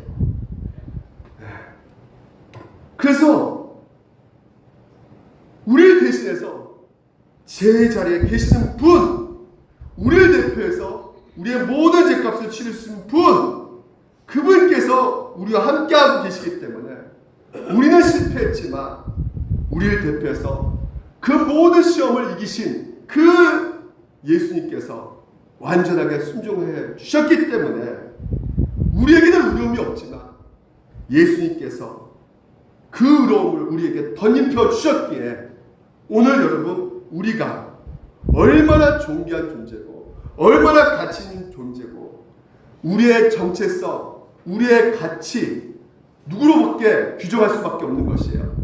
그래서 우리를 대신해서 제 자리에 계시는 분, 우리를 대표해서 우리의 모든 죄값을 치르신 분, 그분께서 우리와 함께하고 계시기 때문에 우리는 실패했지만 우리를 대표해서 그 모든 시험을 이기신 그 예수님께서 완전하게 순종해 주셨기 때문에 우리에게는 의로움이 없지만 예수님께서 그 의로움을 우리에게 덧입혀 주셨기에 오늘 여러분 우리가 얼마나 존귀한 존재고 얼마나 가치 있는 존재고 우리의 정체성, 우리의 가치 누구로밖에 규정할 수밖에 없는 것이에요.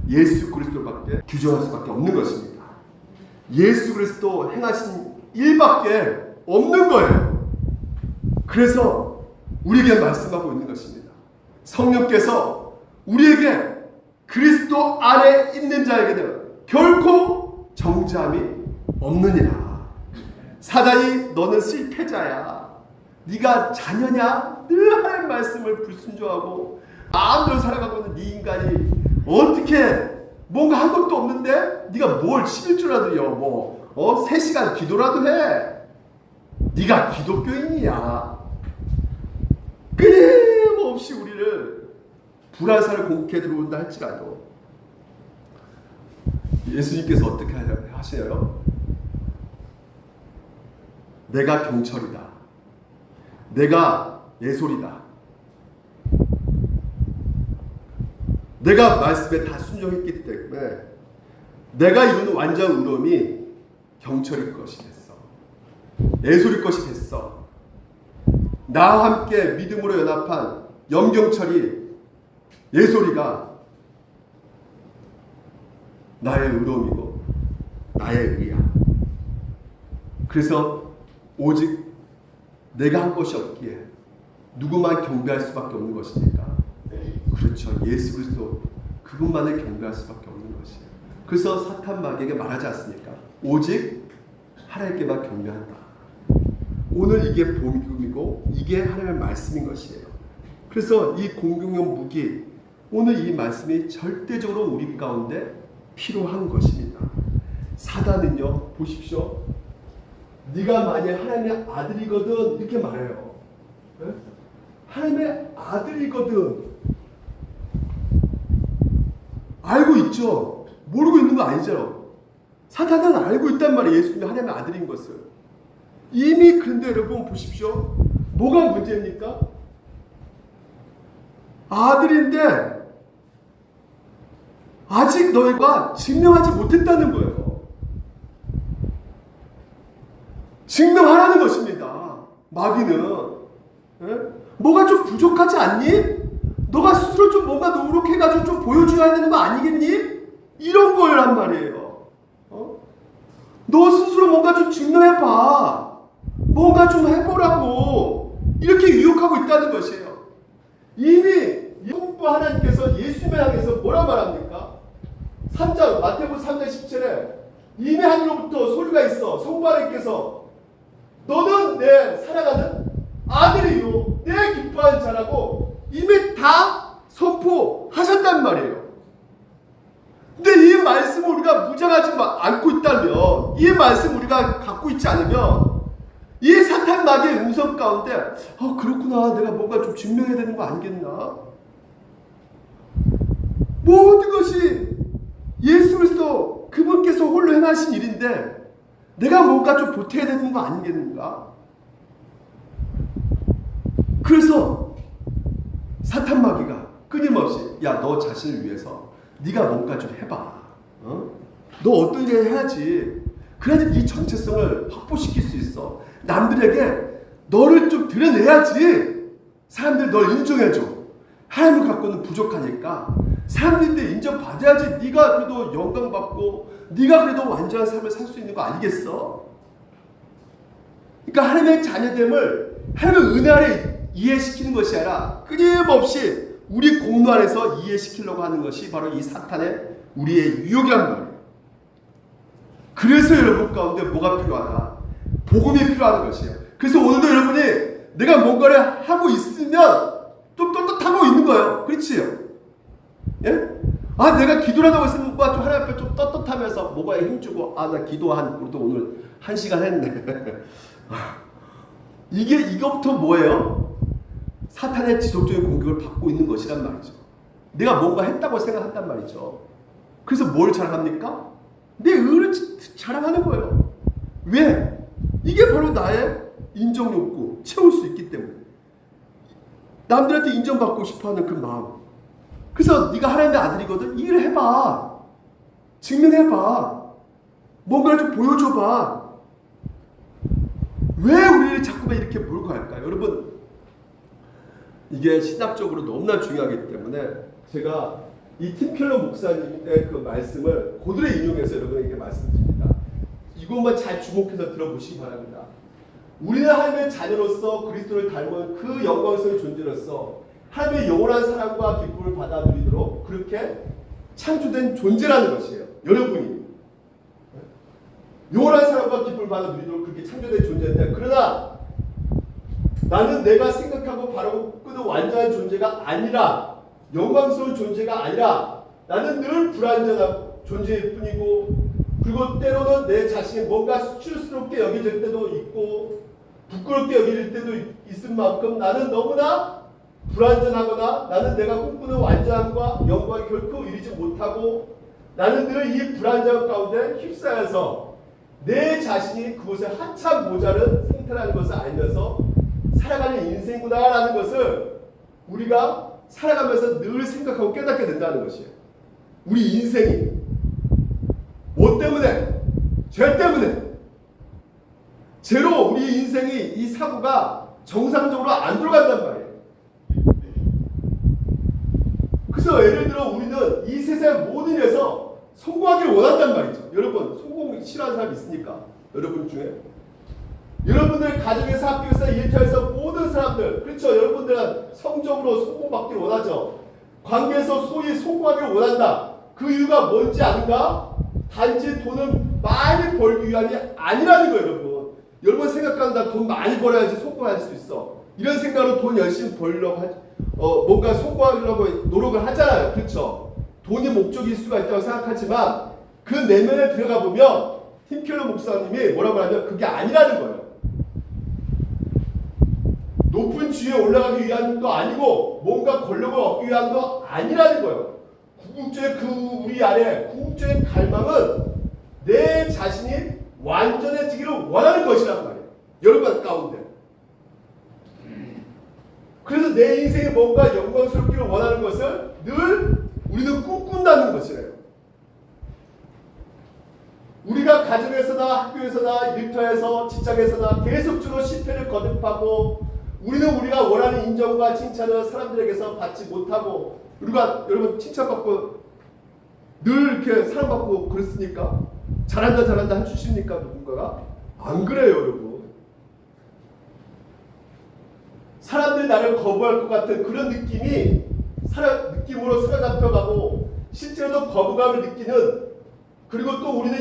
예수 그리스도밖에 규정할 수밖에 없는 것입니다. 예수 그리스도 행하신 일밖에 없는 거예요. 그래서 우리에게 말씀하고 있는 것입니다. 성령께서 우리에게 그리스도 안에 있는 자에게는 결코 정죄함이 없느니라. 사단이 너는 실패자야, 네가 자녀냐, 늘 하나님 말씀을 불순종하고 마음대로 살아가고 있는 네 인간이 어떻게 뭔가 한 것도 없는데 네가 뭘 11주라도 뭐 3시간 기도라도 해. 네가 기독교인이야. 끊임없이 우리를 불화살을 공격해 들어온다 할지라도 예수님께서 어떻게 하시나요? 내가 경철이다. 내가 예솔이다. 내가 말씀에 다 순종했기 때문에 내가 이루는 완전 의로움이 경철일 것이 됐어. 예솔일 것이 됐어. 나와 함께 믿음으로 연합한 염경철이 예솔이가 나의 의로움이고 나의 의야. 그래서 오직 내가 한 것이 없기에 누구만 경배할 수밖에 없는 것이니까. 그렇죠. 예수 그리스도 그분만을 경배할 수밖에 없는 것이에요. 그래서 사탄 마귀에게 말하지 않습니까? 오직 하나님께만 경배한다. 오늘 이게 복음이고 이게 하나님의 말씀인 것이에요. 그래서 이 공경용 무기, 오늘 이 말씀이 절대적으로 우리 가운데 필요한 것입니다. 사단은요, 보십시오. 네가 만약 하나님의 아들이거든 이렇게 말해요. 네? 하나님의 아들이거든 알고 있죠. 모르고 있는 거 아니죠. 사탄은 알고 있단 말이에요. 예수님이 하나님의 아들인 것을. 이미. 그런데 여러분 보십시오. 뭐가 문제입니까? 아들인데 아직 너희가 증명하지 못했다는 거예요. 증명하라는 것입니다. 마귀는. 예? 뭐가 좀 부족하지 않니? 너가 스스로 좀 뭔가 노력해가지고 좀 보여줘야 되는 거 아니겠니? 이런 거란 말이에요. 너 스스로 뭔가 좀 증명해봐. 뭔가 좀 해보라고. 이렇게 유혹하고 있다는 것이에요. 이미 성부 하나님께서 예수님을 향해서 뭐라 말합니까? 3장, 마태복음 3장 17에 이미 하늘로부터 소리가 있어. 성부 하나님께서 너는 내 사랑하는 아들이요 내 기뻐하는 자라고 이미 다 선포하셨단 말이에요. 근데 이 말씀을 우리가 무장하지 않고 있다면, 이 말씀 우리가 갖고 있지 않으면 이 사탄 마귀의 음성 가운데 그렇구나, 내가 뭔가 좀 증명해야 되는 거 아니겠나? 모든 것이 예수 그리스도 그분께서 홀로 행하신 일인데 내가 뭔가 좀 보태야 되는 거 아니겠는가? 그래서 사탄 마귀가 끊임없이 야, 너 자신을 위해서 네가 뭔가 좀 해봐. 너 어떤 일을 해야지. 그래야지 네 정체성을 확보시킬 수 있어. 남들에게 너를 좀 드러내야지. 사람들이 널 인정해줘. 하나님을 갖고는 부족하니까 사람들인데 인정받아야지 네가 그래도 영광받고 네가 그래도 완전한 삶을 살 수 있는 거 아니겠어? 그러니까 하나님의 자녀됨을 하나님의 은혜 아래 이해시키는 것이 아니라 끊임없이 우리 공로 안에서 이해시키려고 하는 것이 바로 이 사탄의 우리의 유혹이란 말이에요. 그래서 여러분 가운데 뭐가 필요하다? 복음이 필요한 것이에요. 그래서 오늘도 여러분이 내가 뭔가를 하고 있으면 좀 떳떳하고 있는 거예요. 그렇지요? 예? 아, 내가 기도를 하고 있으면 뭔가 좀 하나님 앞에 좀 떳떳하면서 뭐가 힘주고, 아, 나 기도한, 그래도 오늘 1시간 했네. 이거부터 뭐예요? 사탄의 지속적인 공격을 받고 있는 것이란 말이죠. 내가 뭔가 했다고 생각한단 말이죠. 그래서 뭘 자랑합니까? 내 의를 자랑하는 거예요. 왜? 이게 바로 나의 인정 욕구, 채울 수 있기 때문에. 남들한테 인정받고 싶어하는 그 마음. 그래서 네가 하나님의 아들이거든. 이 일을 해봐. 증명해봐. 뭔가를 좀 보여줘봐. 왜 우리를 자꾸만 이렇게 몰고 갈까요? 여러분, 이게 신학적으로 너무나 중요하기 때문에 제가 이 팀 켈러 목사님의 그 말씀을 그대로 인용해서 여러분에게 말씀드립니다. 이것만 잘 주목해서 들어보시기 바랍니다. 우리는 하나님의 자녀로서 그리스도를 닮은 그 영광스러운 존재로서 하나님의 영원한 사랑과 기쁨을 받아 누리도록 그렇게 창조된 존재라는 것이에요. 여러분이 영원한 사랑과 기쁨을 받아 누리도록 그렇게 창조된 존재인데, 그러나 나는 내가 생각하고 바라고 꾸는 완전한 존재가 아니라, 영광스러운 존재가 아니라 나는 늘 불완전한 존재일 뿐이고, 그리고 때로는 내 자신이 뭔가 수치스럽게 여겨질 때도 있고 부끄럽게 여겨질 때도 있을 만큼 나는 너무나 불완전하거나 나는 내가 꿈꾸는 완전함과 영광에 결코 이르지 못하고, 나는 늘 이 불완전 가운데 휩싸여서 내 자신이 그곳에 한참 모자른 상태라는 것을 알면서 살아가는 인생구나라는 것을 우리가 살아가면서 늘 생각하고 깨닫게 된다는 것이에요. 우리 인생이 뭐 때문에? 죄 때문에. 죄로 우리 인생이, 이 사고가 정상적으로 안 돌아간단 말이에요. 그래서 예를 들어 우리는 이 세상 모든 일에서 성공하기를 원한단 말이죠. 여러분, 성공 싫어하는 사람 있습니까? 여러분 중에? 여러분들 가정에서, 학교에서, 일터에서 모든 사람들, 그렇죠? 여러분들은 성적으로 성공받기를 원하죠. 관계에서 소위 성공하기를 원한다. 그 이유가 뭔지 아는가? 단지 돈을 많이 벌기 위함이 아니라는 거예요, 여러분. 여러분 생각한다. 돈 많이 벌어야지 성공할 수 있어. 이런 생각으로 돈 열심히 벌려고 뭔가 성공하려고 노력을 하잖아요. 그렇죠? 돈이 목적일 수가 있다고 생각하지만 그 내면에 들어가 보면 팀 켈러 목사님이 뭐라고 하냐면 그게 아니라는 거예요. 높은 지위에 올라가기 위함도 아니고 뭔가 권력을 얻기 위함도 아니라는 거예요. 궁극적인 우리 안에 궁극적인 갈망은 내 자신이 완전해지기를 원하는 것이란 말이에요. 여러분 가운데. 그래서 내 인생이 뭔가 영광스럽기를 원하는 것을 늘 우리는 꿈꾼다는 것이래요. 우리가 가정에서나 학교에서나 일터에서 직장에서나 계속적으로 실패를 거듭하고 우리가 원하는 인정과 칭찬을 사람들에게서 받지 못하고, 우리가 여러분 칭찬받고 늘 이렇게 사랑받고 그랬습니까? 잘한다 해주십니까? 누군가가? 안 그래요, 여러분. 사람들이 나를 거부할 것 같은 그런 느낌으로 사로잡혀가고 실제로도 거부감을 느끼는, 그리고 또 우리는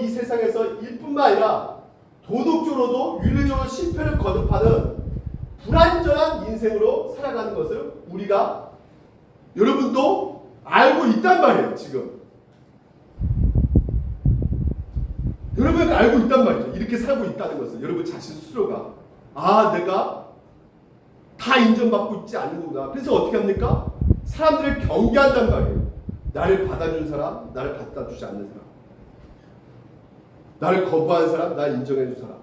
이 세상에서 일뿐만 아니라 도덕적으로도 윤리적으로 실패를 거듭하는 불완전한 인생으로 살아가는 것을 우리가 여러분도 알고 있단 말이에요. 지금 여러분이 알고 있단 말이죠. 이렇게 살고 있다는 것을 여러분 자신 스스로가 내가 다 인정받고 있지 않는구나. 그래서 어떻게 합니까? 사람들을 경계한단 말이에요. 나를 받아준 사람, 나를 받아주지 않는 사람, 나를 거부하는 사람, 나를 인정해준 사람.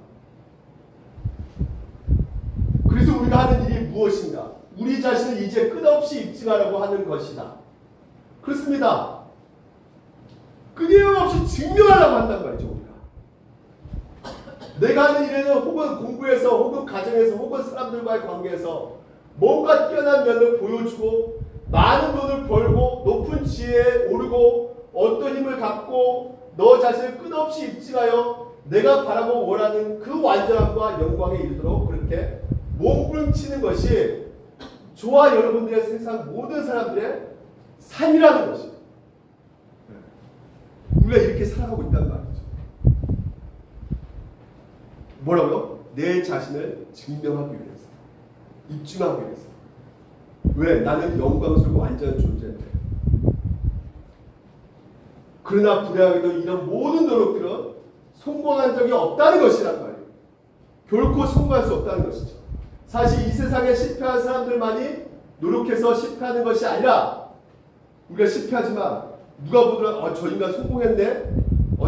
그래서 우리가 하는 일이 무엇인가? 우리 자신을 이제 끝없이 입증하려고 하는 것이다. 그렇습니다. 끊임없이 증명하려고 한단 말이죠. 우리가 내가 하는 일에는 혹은 공부에서 혹은 가정에서 혹은 사람들과의 관계에서 뭔가 뛰어난 면을 보여주고 많은 돈을 벌고 높은 지혜에 오르고 어떤 힘을 갖고 너 자신을 끝없이 입증하여 내가 바라고 원하는 그 완전함과 영광에 이르도록 그렇게 몸부림치는 것이 저와 여러분들의 세상 모든 사람들의 삶이라는 것이에요. 우리가 이렇게 살아가고 있단 말이죠. 뭐라고요? 내 자신을 증명하기 위해서, 입증하기 위해서. 왜? 나는 영광스럽고 완전한 존재인데. 그러나 불행하게도 이런 모든 노력들은 성공한 적이 없다는 것이란 말이에요. 결코 성공할 수 없다는 것이죠. 사실 이 세상에 실패한 사람들만이 노력해서 실패하는 것이 아니라 우리가 실패하지만 누가 보더라도 저 인간 성공했네,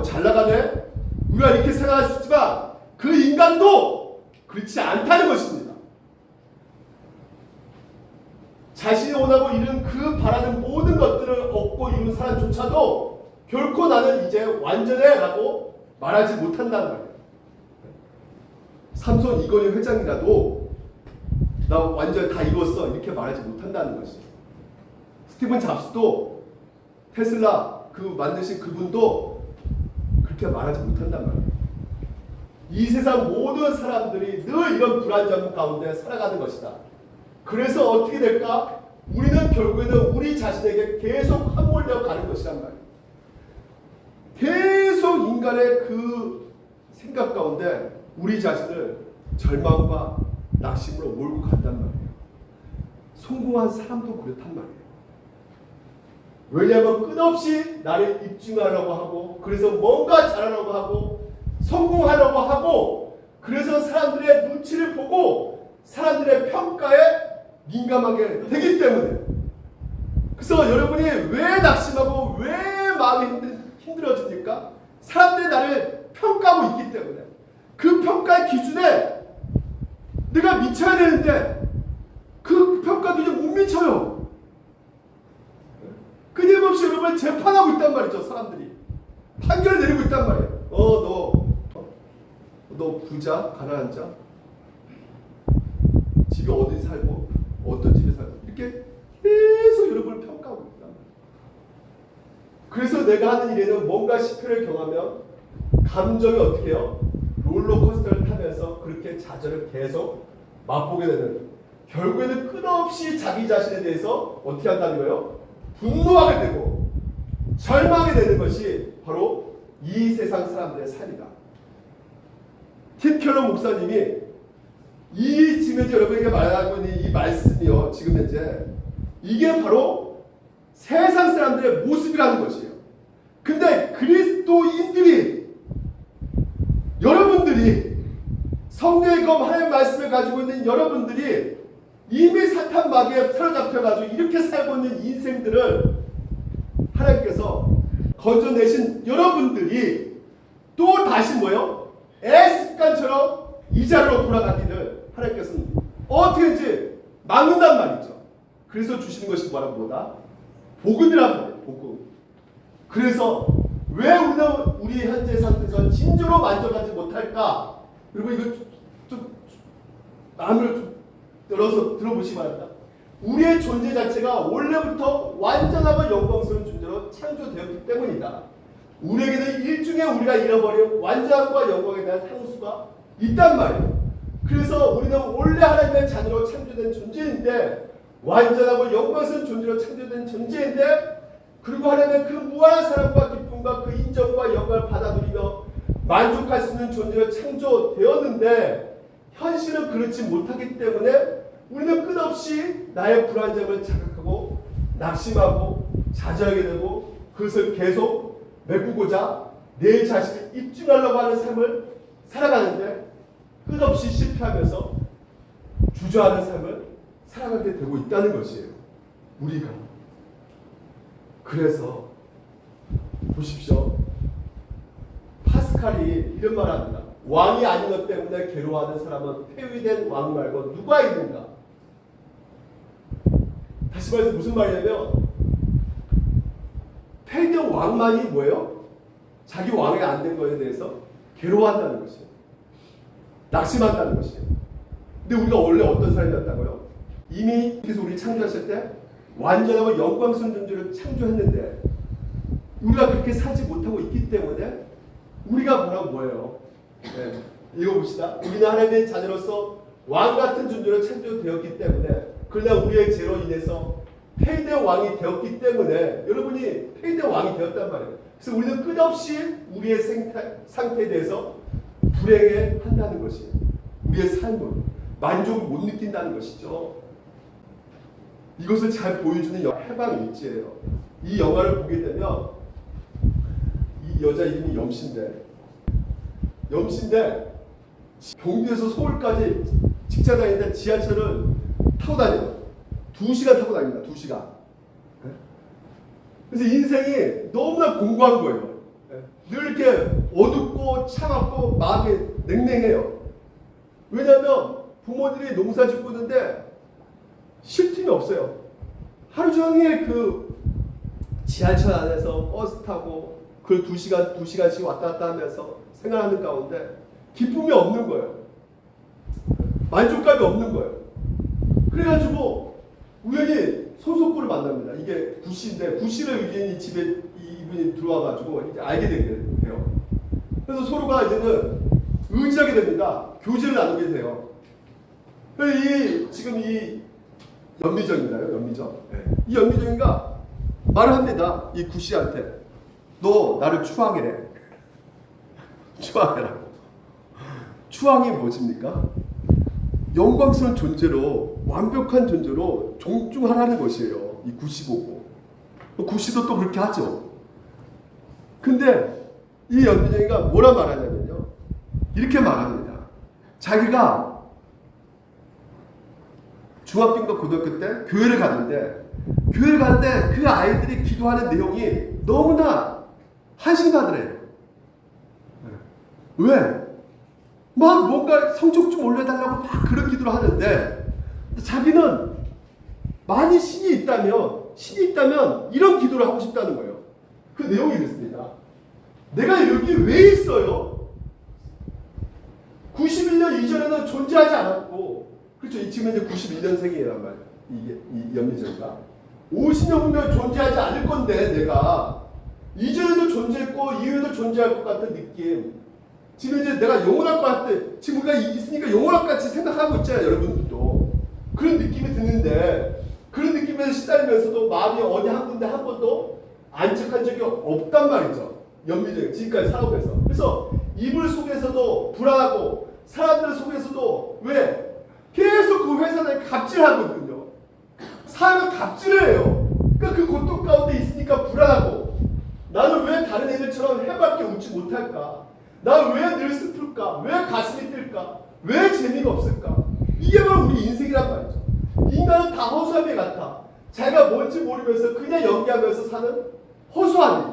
잘 나가네, 우리가 이렇게 생각할 수 있지만 그 인간도 그렇지 않다는 것입니다. 자신이 원하고 이룬 그 바라는 모든 것들을 얻고 이룬 사람조차도 결코 나는 이제 완전해 라고 말하지 못한다는 말이에요. 삼손 이건희 회장이라도 나 완전 다 이뤘어 이렇게 말하지 못한다는 것이에요. 스티븐 잡스도 테슬라 그 만드신 그분도 그렇게 말하지 못한단 말이에요. 이 세상 모든 사람들이 늘 이런 불안정 가운데 살아가는 것이다. 그래서 어떻게 될까? 우리는 결국에는 우리 자신에게 계속 함몰되어 가는 것이란 말이에요. 계속 인간의 그 생각 가운데 우리 자신을 절망과 낙심으로 몰고 간단 말이에요. 성공한 사람도 그렇단 말이에요. 왜냐하면 끝없이 나를 입증하려고 하고 그래서 뭔가 잘하려고 하고 성공하려고 하고 그래서 사람들의 눈치를 보고 사람들의 평가에 민감하게 되기 때문에 그래서 여러분이 왜 낙심하고 왜 마음이 힘들어집니까? 사람들이 나를 평가하고 있기 때문에 그 평가의 기준에 내가 미쳐야 되는데 그 평가 기준에 못 미쳐요. 끊임없이 여러분을 재판하고 있단 말이죠. 사람들이 판결을 내리고 있단 말이에요. 너 부자, 가난한 자, 집이 어디 살고 어떤 집에 살고 이렇게 계속 여러분을 평가하고 있단 말이에요. 그래서 내가 하는 일에는 뭔가 실패를 경하면 감정이 어떻게 해요? 롤러코스터를 타면서 그렇게 좌절을 계속 맛보게 되는 결국에는 끝없이 자기 자신에 대해서 어떻게 한다는 거예요? 분노하게 되고 절망하게 되는 것이 바로 이 세상 사람들의 삶이다. 팀 켈러 목사님이 이 지금 현재 여러분에게 말하고 있는 이 말씀이요 지금 현재 이게 바로 세상 사람들의 모습이라는 것이에요. 근데 그리스도인들이 여러분들이 성령의 검 하나님의 말씀을 가지고 있는 여러분들이 이미 사탄 마귀에 사로잡혀가지고 이렇게 살고 있는 인생들을 하나님께서 건져내신 여러분들이 또 다시 뭐요? 습관처럼 이 자리로 돌아가기를 하나님께서는 어떻게든지 막는단 말이죠. 그래서 주시는 것이 뭐다? 복음이란 말이에요. 복음. 그래서 왜 우리는 우리 현재 상태에서 진정으로 만족하지 못할까? 그리고 이거 좀 마음을 좀 열어서 들어보시기 바랍니다. 우리의 존재 자체가 원래부터 완전하고 영광스러운 존재로 창조되었기 때문이다. 우리에게는 일중에 우리가 잃어버린 완전함과 영광에 대한 향수가 있단 말이에요. 그래서 우리는 원래 하나님의 자녀로 창조된 존재인데 완전하고 영광스러운 존재로 창조된 존재인데 그리고 하나님의 그 무한한 사랑과 기쁨과 그 인정과 영광을 받아들이며 만족할 수 있는 존재로 창조되었는데 현실은 그렇지 못하기 때문에 우리는 끝없이 나의 불안정을 자각하고 낙심하고 좌절하게 되고 그것을 계속 메꾸고자 내 자신을 입증하려고 하는 삶을 살아가는데 끝없이 실패하면서 주저하는 삶을 살아가게 되고 있다는 것이에요. 우리가. 그래서 보십시오. 파스칼이 이런 말을 합니다. 왕이 아닌 것 때문에 괴로워하는 사람은 폐위된 왕 말고 누가 있는가? 다시 말해서 무슨 말이냐면 폐위된 왕만이 뭐예요? 자기 왕이 안 된 거에 대해서 괴로워한다는 것이에요. 낙심한다는 것이에요. 근데 우리가 원래 어떤 사람이었다고요? 이미 그래서 우리 창조하실 때 완전하고 영광스러운 존재를 창조했는데 우리가 그렇게 살지 못하고 있기 때문에 우리가 뭐예요? 네. 읽어봅시다. 우리는 하나님의 자녀로서 왕같은 존재로 창조되었기 때문에 그러나 우리의 죄로 인해서 폐위된 왕이 되었기 때문에 여러분이 폐위된 왕이 되었단 말이에요. 그래서 우리는 끝없이 우리의 상태에 대해서 불행해 한다는 것이에요. 우리의 삶을 만족을 못 느낀다는 것이죠. 이것을 잘 보여주는 해방 일지예요. 이 영화를 보게 되면 이 여자 이름이 염씨인데 경주에서 서울까지 직장 다니는데 지하철을 타고 다녀요. 2시간 타고 다닙니다. 2시간. 그래서 인생이 너무나 공고한 거예요. 늘 이렇게 어둡고 차갑고 마음이 냉랭해요. 왜냐하면 부모들이 농사 짓고 있는데 쉴 틈이 없어요. 하루 종일 그 지하철 안에서 버스 타고 그 2시간씩 왔다 갔다 하면서 생활하는 가운데 기쁨이 없는 거예요. 만족감이 없는 거예요. 그래가지고 우연히 손석구를 만납니다. 이게 구씨인데 구씨를 우연히 집에 이분이 들어와가지고 이제 알게 돼요. 그래서 서로가 이제는 의지하게 됩니다. 교제를 나누게 돼요. 지금 이 연미정인가요? 연미정. 네. 이 연미정이가 말을 합니다. 이 구씨한테 너 나를 추앙해래. 추앙해라. 추앙이 무엇입니까? 영광스러운 존재로 완벽한 존재로 존중하라는 것이에요. 이 구씨 보고. 구씨도 또 그렇게 하죠. 근데 이 연민정이가 뭐라 말하냐면요. 이렇게 말합니다. 자기가 중학교인가 고등학교 때 교회를 가는데 그 아이들이 기도하는 내용이 너무나 한심하더래요. 왜? 막 뭔가 성적 좀 올려달라고 막 그런 기도를 하는데 자기는 많이 신이 있다면 이런 기도를 하고 싶다는 거예요. 그 내용이 이렇습니다. 내가 여기 왜 있어요? 91년 이전에는 존재하지 않았고, 그렇죠. 지금 이제 91년생이란 말이에요. 이 연미정이가 50년 후면 존재하지 않을 건데 내가 이전에도 존재했고 이후에도 존재할 것 같은 느낌. 지금 이제 내가 영원할 것 같아. 지금 우리가 있으니까 영원할 것 같이 생각하고 있잖아요. 여러분들도. 그런 느낌이 드는데 그런 느낌에서 시달리면서도 마음이 어디 한 군데 한 번도 안착한 적이 없단 말이죠. 연미정 지금까지 살아오면서. 그래서 이불 속에서도 불안하고 사람들 속에서도 왜? 계속 그 회사를 갑질하거든요. 사람은 갑질을 해요. 그러니까 그 고통 가운데 있으니까 불안하고 나는 왜 다른 애들처럼 해맑게 웃지 못할까? 난 왜 늘 슬플까? 왜 가슴이 뜰까? 왜 재미가 없을까? 이게 바로 우리 인생이란 말이죠. 인간은 다 허수아비 같아. 자기가 뭔지 모르면서 그냥 연기하면서 사는 허수아비.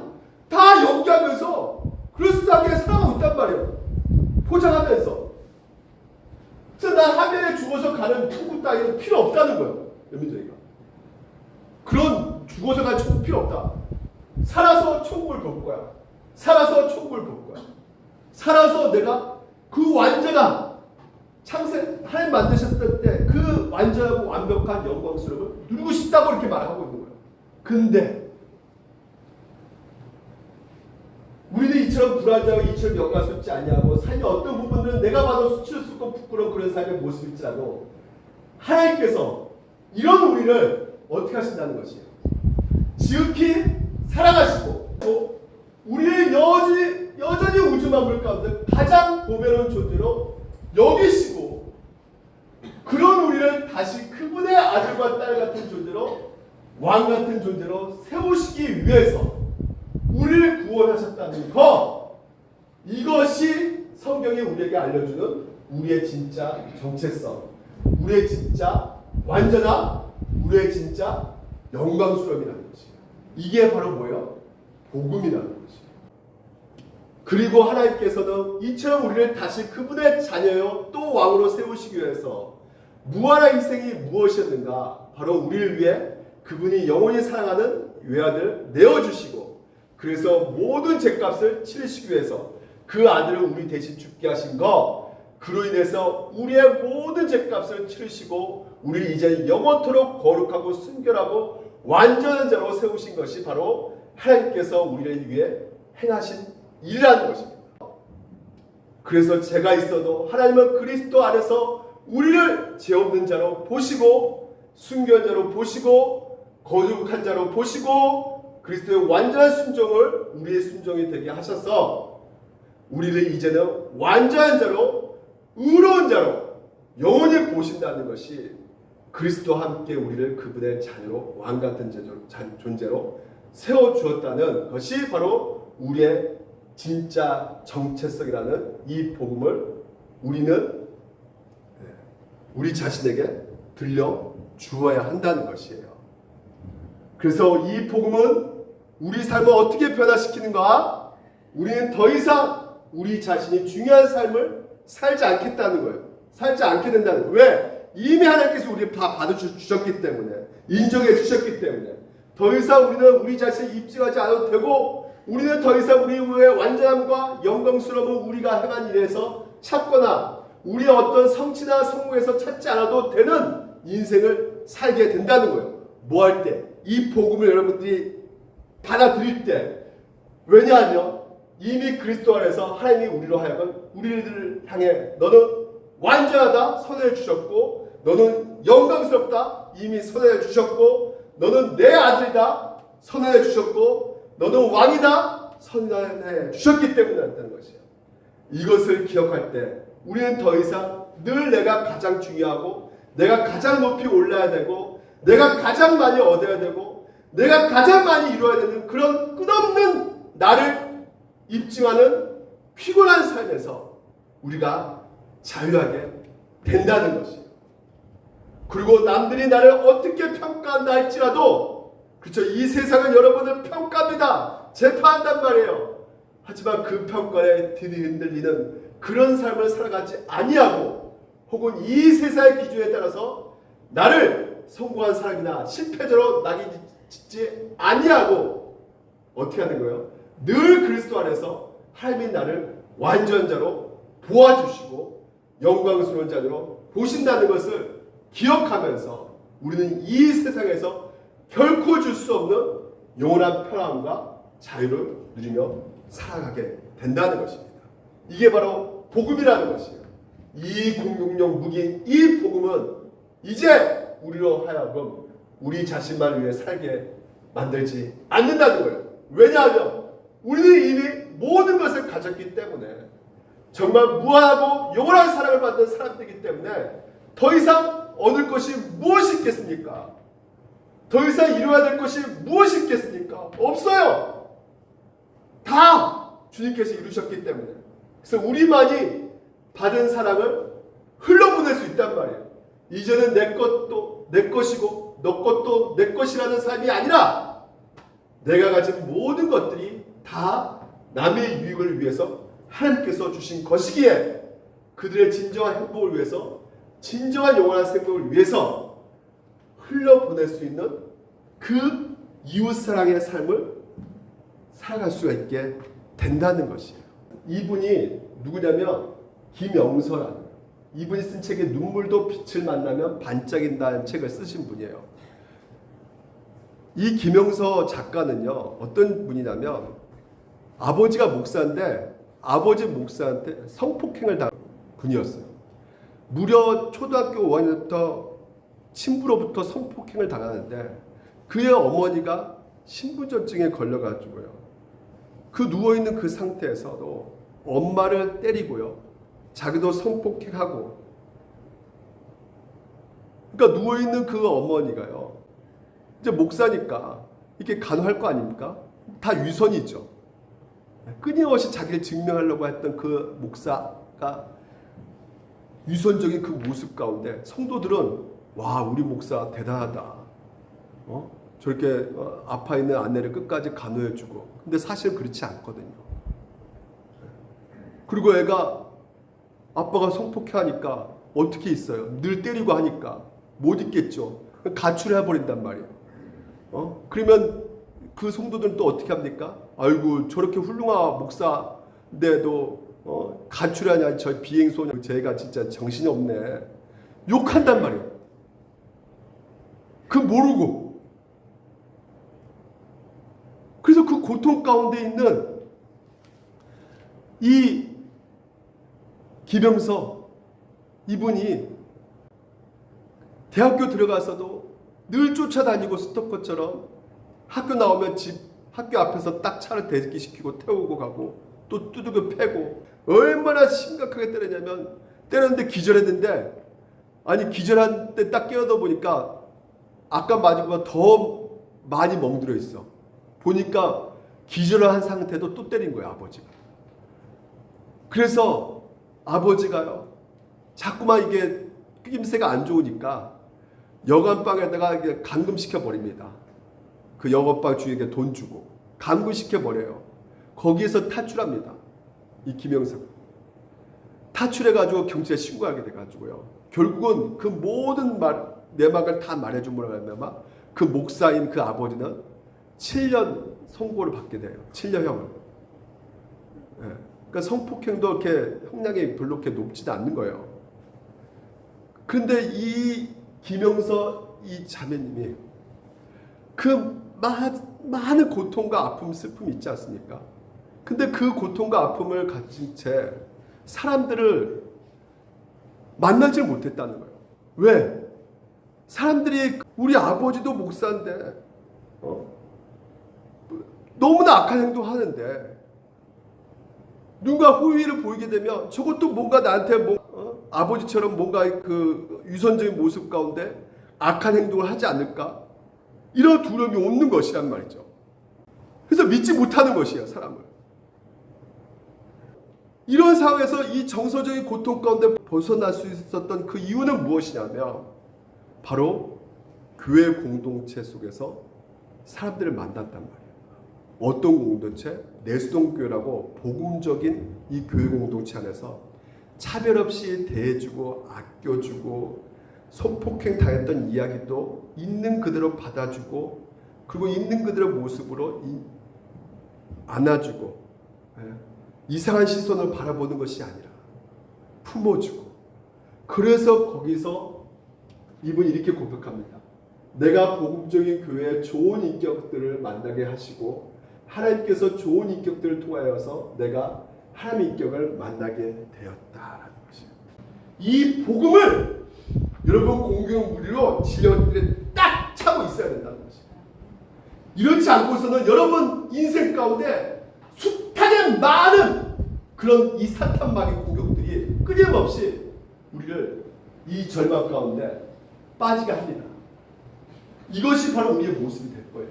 다 연기하면서 그럴싸하게 살아가고 있단 말이에요. 포장하면서. 그래서 난 하늘에 죽어서 가는 천국 따위는 필요 없다는 거예요. 연민정이가. 그런 죽어서 갈 천국 필요 없다. 살아서 천국을 볼 거야. 살아서 천국을 볼 거야. 살아서 내가 그 완전한 창세 하나님 만드셨을 때 그 완전하고 완벽한 영광스러움을 누리고 싶다고 이렇게 말하고 있는 거예요. 근데 우리는 이처럼 불안하고 이처럼 영광스럽지 않냐고 삶의 어떤 부분들은 내가 봐도 수치스럽고 부끄러운 그런 삶의 모습일지라도 하나님께서 이런 우리를 어떻게 하신다는 것이에요. 지극히 사랑하시고 또 우리를 여전히 우주 만물 가운데 가장 보배로운 존재로 여기시고 그런 우리를 다시 그분의 아들과 딸 같은 존재로 왕 같은 존재로 세우시기 위해서 우리를 구원하셨다는 것, 이것이 성경이 우리에게 알려주는 우리의 진짜 정체성, 우리의 진짜 완전함, 우리의 진짜 영광스러움이라는 것이에요. 이게 바로 뭐예요? 복음이라는 것이에요. 그리고 하나님께서는 이처럼 우리를 다시 그분의 자녀요 또 왕으로 세우시기 위해서 무한한 희생이 무엇이었는가? 바로 우리를 위해 그분이 영원히 사랑하는 외아들 내어주시고 그래서 모든 죄값을 치르시기 위해서 그 아들을 우리 대신 죽게 하신 것, 그로 인해서 우리의 모든 죄값을 치르시고 우리를 이제 영원토록 거룩하고 순결하고 완전한 자로 세우신 것이 바로 하나님께서 우리를 위해 행하신 일이라는 것입니다. 그래서 죄가 있어도 하나님은 그리스도 안에서 우리를 죄 없는 자로 보시고 순결한 자로 보시고 거룩한 자로 보시고 그리스도의 완전한 순종을 우리의 순종이 되게 하셔서 우리를 이제는 완전한 자로 의로운 자로 영원히 보신다는 것이 그리스도와 함께 우리를 그분의 자녀로 왕같은 존재로 세워주었다는 것이 바로 우리의 진짜 정체성이라는 이 복음을 우리는 우리 자신에게 들려 주어야 한다는 것이에요. 그래서 이 복음은 우리 삶을 어떻게 변화시키는가? 우리는 더 이상 우리 자신이 중요한 삶을 살지 않겠다는 거예요. 살지 않게 된다는 거예요. 왜? 이미 하나님께서 우리를 다 받아주셨기 때문에, 인정해 주셨기 때문에 더 이상 우리는 우리 자신을 입증하지 않아도 되고, 우리는 더 이상 우리의 완전함과 영광스러움을 우리가 행한 일에서 찾거나 우리의 어떤 성취나 성공에서 찾지 않아도 되는 인생을 살게 된다는 거예요. 뭐 할 때? 이 복음을 여러분들이 받아들일 때. 왜냐하면 이미 그리스도 안에서 하나님이 우리로 하여금 우리를 향해 너는 완전하다 선언해 주셨고, 너는 영광스럽다 이미 선언해 주셨고, 너는 내 아들이다 선언해 주셨고, 너는 왕이다 선언해 주셨기 때문에 한다는 것이에요. 이것을 기억할 때 우리는 더 이상 늘 내가 가장 중요하고, 내가 가장 높이 올라야 되고, 내가 가장 많이 얻어야 되고, 내가 가장 많이 이루어야 되는 그런 끝없는 나를 입증하는 피곤한 삶에서 우리가 자유하게 된다는 것이에요. 그리고 남들이 나를 어떻게 평가한다 할지라도, 그렇죠, 이 세상은 여러분을 평가합니다. 재판한단 말이에요. 하지만 그 평가에 흔들리는 그런 삶을 살아가지 아니하고, 혹은 이 세상의 기준에 따라서 나를 성공한 사람이나 실패자로 낙인 짓지 아니하고 어떻게 하는 거예요? 늘 그리스도 안에서 하나님이 나를 완전한 자로 보아주시고 영광스러운 자로 보신다는 것을 기억하면서 우리는 이 세상에서 결코 줄 수 없는 영원한 편안함과 자유를 누리며 살아가게 된다는 것입니다. 이게 바로 복음이라는 것이에요. 이 공동령 무기인 이 복음은 이제 우리로 하여금 우리 자신만 위해 살게 만들지 않는다는 거예요. 왜냐하면 우리는 이미 모든 것을 가졌기 때문에, 정말 무한하고 영원한 사랑을 받는 사람들이기 때문에 더 이상 얻을 것이 무엇이 있겠습니까? 더 이상 이루어야 될 것이 무엇이 있겠습니까? 없어요. 다 주님께서 이루셨기 때문에. 그래서 우리만이 받은 사랑을 흘러보낼 수 있단 말이에요. 이제는 내 것도 내 것이고 너 것도 내 것이라는 삶이 아니라, 내가 가진 모든 것들이 다 남의 유익을 위해서 하나님께서 주신 것이기에, 그들의 진정한 행복을 위해서, 진정한 영원한 생명을 위해서 흘러보낼 수 있는 그 이웃사랑의 삶을 살아갈 수가 있게 된다는 것이에요. 이분이 누구냐면 김영서라는 거예요. 이분이 쓴 책에 눈물도 빛을 만나면 반짝인다는 책을 쓰신 분이에요. 이 김영서 작가는요, 어떤 분이냐면 아버지가 목사인데 아버지 목사한테 성폭행을 당한 분이었어요. 무려 초등학교 5학년부터 친부로부터 성폭행을 당하는데, 그의 어머니가 신부전증에 걸려가지고요, 그 누워있는 그 상태에서도 엄마를 때리고요, 자기도 성폭행하고, 그러니까 누워있는 그 어머니가요, 이제 목사니까 이렇게 간호할 거 아닙니까? 다 위선이죠. 끊임없이 자기를 증명하려고 했던 그 목사가 위선적인 그 모습 가운데 성도들은 와, 우리 목사 대단하다. 저렇게 아파 있는 아내를 끝까지 간호해주고. 근데 사실 그렇지 않거든요. 그리고 애가 아빠가 성폭행하니까 어떻게 있어요? 늘 때리고 하니까 못 있겠죠. 가출해버린단 말이에요. 그러면 그 성도들은 또 어떻게 합니까? 아이고, 저렇게 훌륭한 목사인데도 가출하냐, 저 비행소녀, 쟤가 진짜 정신이 없네. 욕한단 말이에요. 그 모르고. 그래서 그 고통 가운데 있는 이 김영서, 이분이 대학교 들어가서도 늘 쫓아다니고 스토커처럼 학교 나오면 학교 앞에서 딱 차를 대기시키고 태우고 가고, 또 두들겨 패고, 얼마나 심각하게 때렸냐면, 때렸는데 기절했는데, 아니 기절한 때 딱 깨어다 보니까 아까 맞은 것보다 더 많이 멍들어 있어. 보니까 기절을 한 상태도 또 때린 거야, 아버지가. 그래서 아버지가요, 자꾸만 이게 낌새가 안 좋으니까 여관방에다가 이게 감금시켜 버립니다. 그 여관방 주인에게 돈 주고 감금시켜 버려요. 거기에서 탈출합니다. 이 김영석 탈출해가지고 경찰에 신고하게 돼가지고요. 결국은 그 모든 내막을 다 말해줌으로 하면 그 목사인 그 아버지는 7년 선고를 받게 돼요. 7년형을. 예. 그러니까 성폭행도 이렇게 형량이 별로 그렇게 높지도 않는 거예요. 그런데 이 김영서 이 자매님이 그 많은 고통과 아픔, 슬픔이 있지 않습니까? 근데 그 고통과 아픔을 가진 채 사람들을 만나지 못했다는 거예요. 왜? 사람들이 우리 아버지도 목사인데 너무나 악한 행동하는데 누가 호의를 보이게 되면 저것도 뭔가 나한테 아버지처럼 뭔가 그 유선적인 모습 가운데 악한 행동을 하지 않을까? 이런 두려움이 없는 것이란 말이죠. 그래서 믿지 못하는 것이에요, 사람을. 이런 상황에서 이 정서적인 고통 가운데 벗어날 수 있었던 그 이유는 무엇이냐면 바로 교회 공동체 속에서 사람들을 만났단 말이에요. 어떤 공동체? 내수동교회라고 복음적인 이 교회 공동체 안에서 차별 없이 대해주고 아껴주고 성폭행 당했던 이야기도 있는 그대로 받아주고 그리고 있는 그대로 모습으로 안아주고 이상한 시선을 바라보는 것이 아니라 품어주고 그래서 거기서 이분이 이렇게 고백합니다. 내가 복음적인 교회의 좋은 인격들을 만나게 하시고 하나님께서 좋은 인격들을 통하여서 내가 하나님의 인격을 만나게 되었다라는 것이에요. 이 복음을 여러분 공경 무리로 진영들에 딱 차고 있어야 된다는 것이에요. 이렇지 않고서는 여러분 인생 가운데 숱하게 많은 그런 이 사탄마귀 공격들이 끊임없이 우리를 이 절망 가운데 빠지게 합니다. 이것이 바로 우리의 모습이 될 거예요.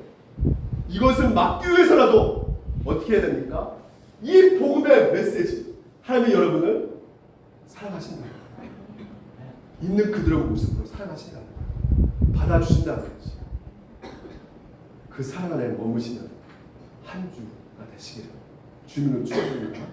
이것을 막기 위해서라도 어떻게 해야 됩니까? 이 복음의 메시지, 하나님이 여러분을 사랑하신다. 있는 그대로 모습으로 사랑하신다. 받아주신다는 것이. 그 사랑 안에 머무시는 한 주가 되시기를 주님을 축원드립니다.